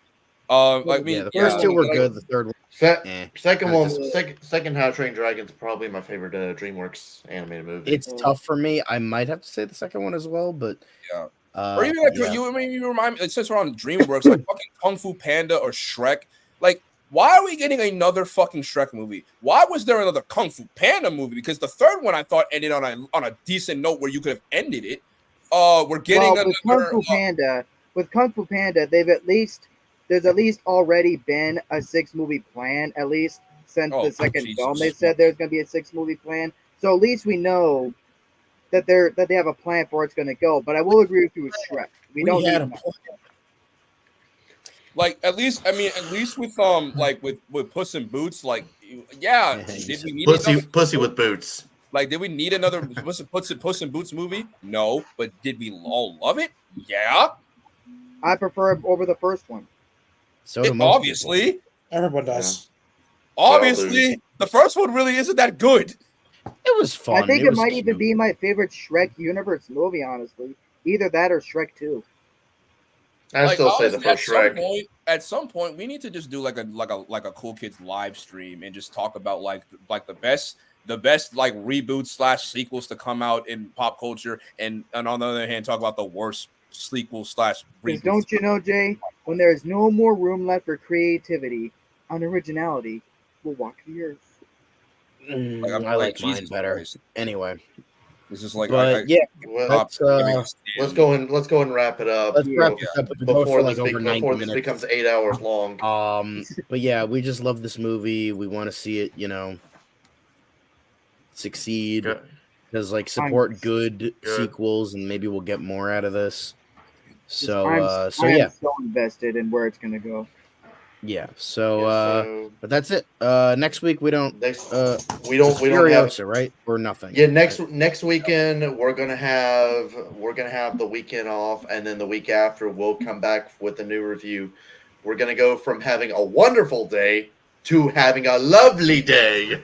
I mean, yeah, the first two were good. The third one, Se- second Kinda one, disappointing. second How to Train Your Dragon is probably my favorite DreamWorks animated movie. it's tough for me. I might have to say the second one as well, but Yeah. Or even like yeah. you remind me, since we're on DreamWorks, like fucking Kung Fu Panda or Shrek. Like, why are we getting another fucking Shrek movie? Why was there another Kung Fu Panda movie? Because the third one I thought ended on a decent note where you could have ended it. We're getting Well, with Kung Fu Panda, there's at least already been a 6-movie plan, at least since Oh, the second Jesus. film. They said there's going to be a 6-movie plan, so at least we know that they have a plan for where it's going to go. But I will agree with you with Shrek. We don't had need a plan. like at least with like with Puss in Boots, like yeah, did we need Pussy with boots. Like, did we need another Puss in Boots movie? No, but did we all love it? Yeah, I prefer it over the first one. So do most people. obviously. Everyone does. Obviously, the first one really isn't that good. It was fun. I think it was might even cute. be my favorite Shrek universe movie, honestly. Either that or Shrek 2. I still say the honestly, first Shrek. At some point, we need to just do like a Cool Kids live stream and just talk about like the best like reboots / sequels to come out in pop culture, and on the other hand, talk about the worst sequels / Because reboots. don't you know, Jay, when there is no more room left for creativity and originality, we'll walk the earth. Like, I'm I like Jesus mine better. Christ. Anyway, It's just like but yeah, Well, let's let's go and wrap it up. let's wrap this up. We've been going for like over 90 before this minutes. becomes 8 hours long. But yeah, we just love this movie. We want to see it, succeed. Go- because like support good sequels, and maybe we'll get more out of this. So I'm yeah, so invested in where it's gonna go. yeah. So but that's it. Next week we don't we don't Furiosa, have right, or nothing. Yeah, next weekend we're gonna have the weekend off, and then the week after we'll come back with a new review. We're gonna go from having a wonderful day to having a lovely day.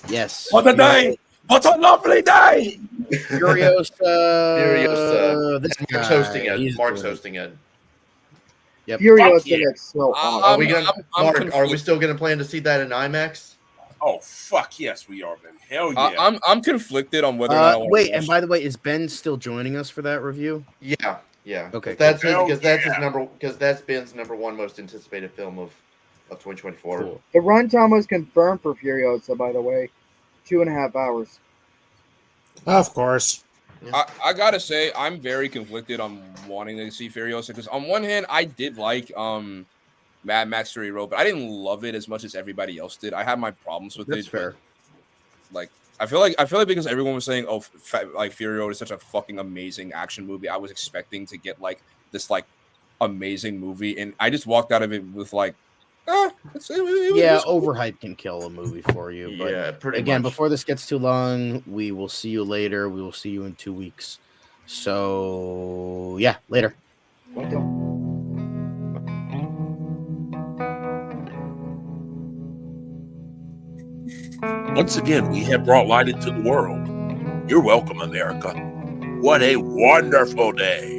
Yes. What a day! What a lovely day! Furiosa. This Mark's guy, hosting it. he's Mark's doing it. hosting it. Yep. Furiosa yeah. looks so Are awesome. we gonna Mark? Are we confused. still gonna plan to see that in IMAX? Oh fuck yes, we are, man. Hell yeah. I'm conflicted on whether or not I want Wait, to watch. and by the way, is Ben still joining us for that review? Yeah. Okay, That's cool. because that's Ben's number one most anticipated film of 2024. Cool. The runtime was confirmed for Furiosa, by the way, 2.5 hours. Of course. I gotta say, I'm very conflicted on wanting to see Furiosa because on one hand, I did like Mad Max Fury Road, but I didn't love it as much as everybody else did. I had my problems with That's it. fair. Like I feel like because everyone was saying, "Oh, like Fury Road is such a fucking amazing action movie," I was expecting to get like this like amazing movie, and I just walked out of it with like, it was cool. Overhype can kill a movie for you. But Yeah, pretty again, much. before this gets too long, we will see you later. We will see you in 2 weeks. So yeah, later. Once again, we have brought light into the world. You're welcome, America. What a wonderful day.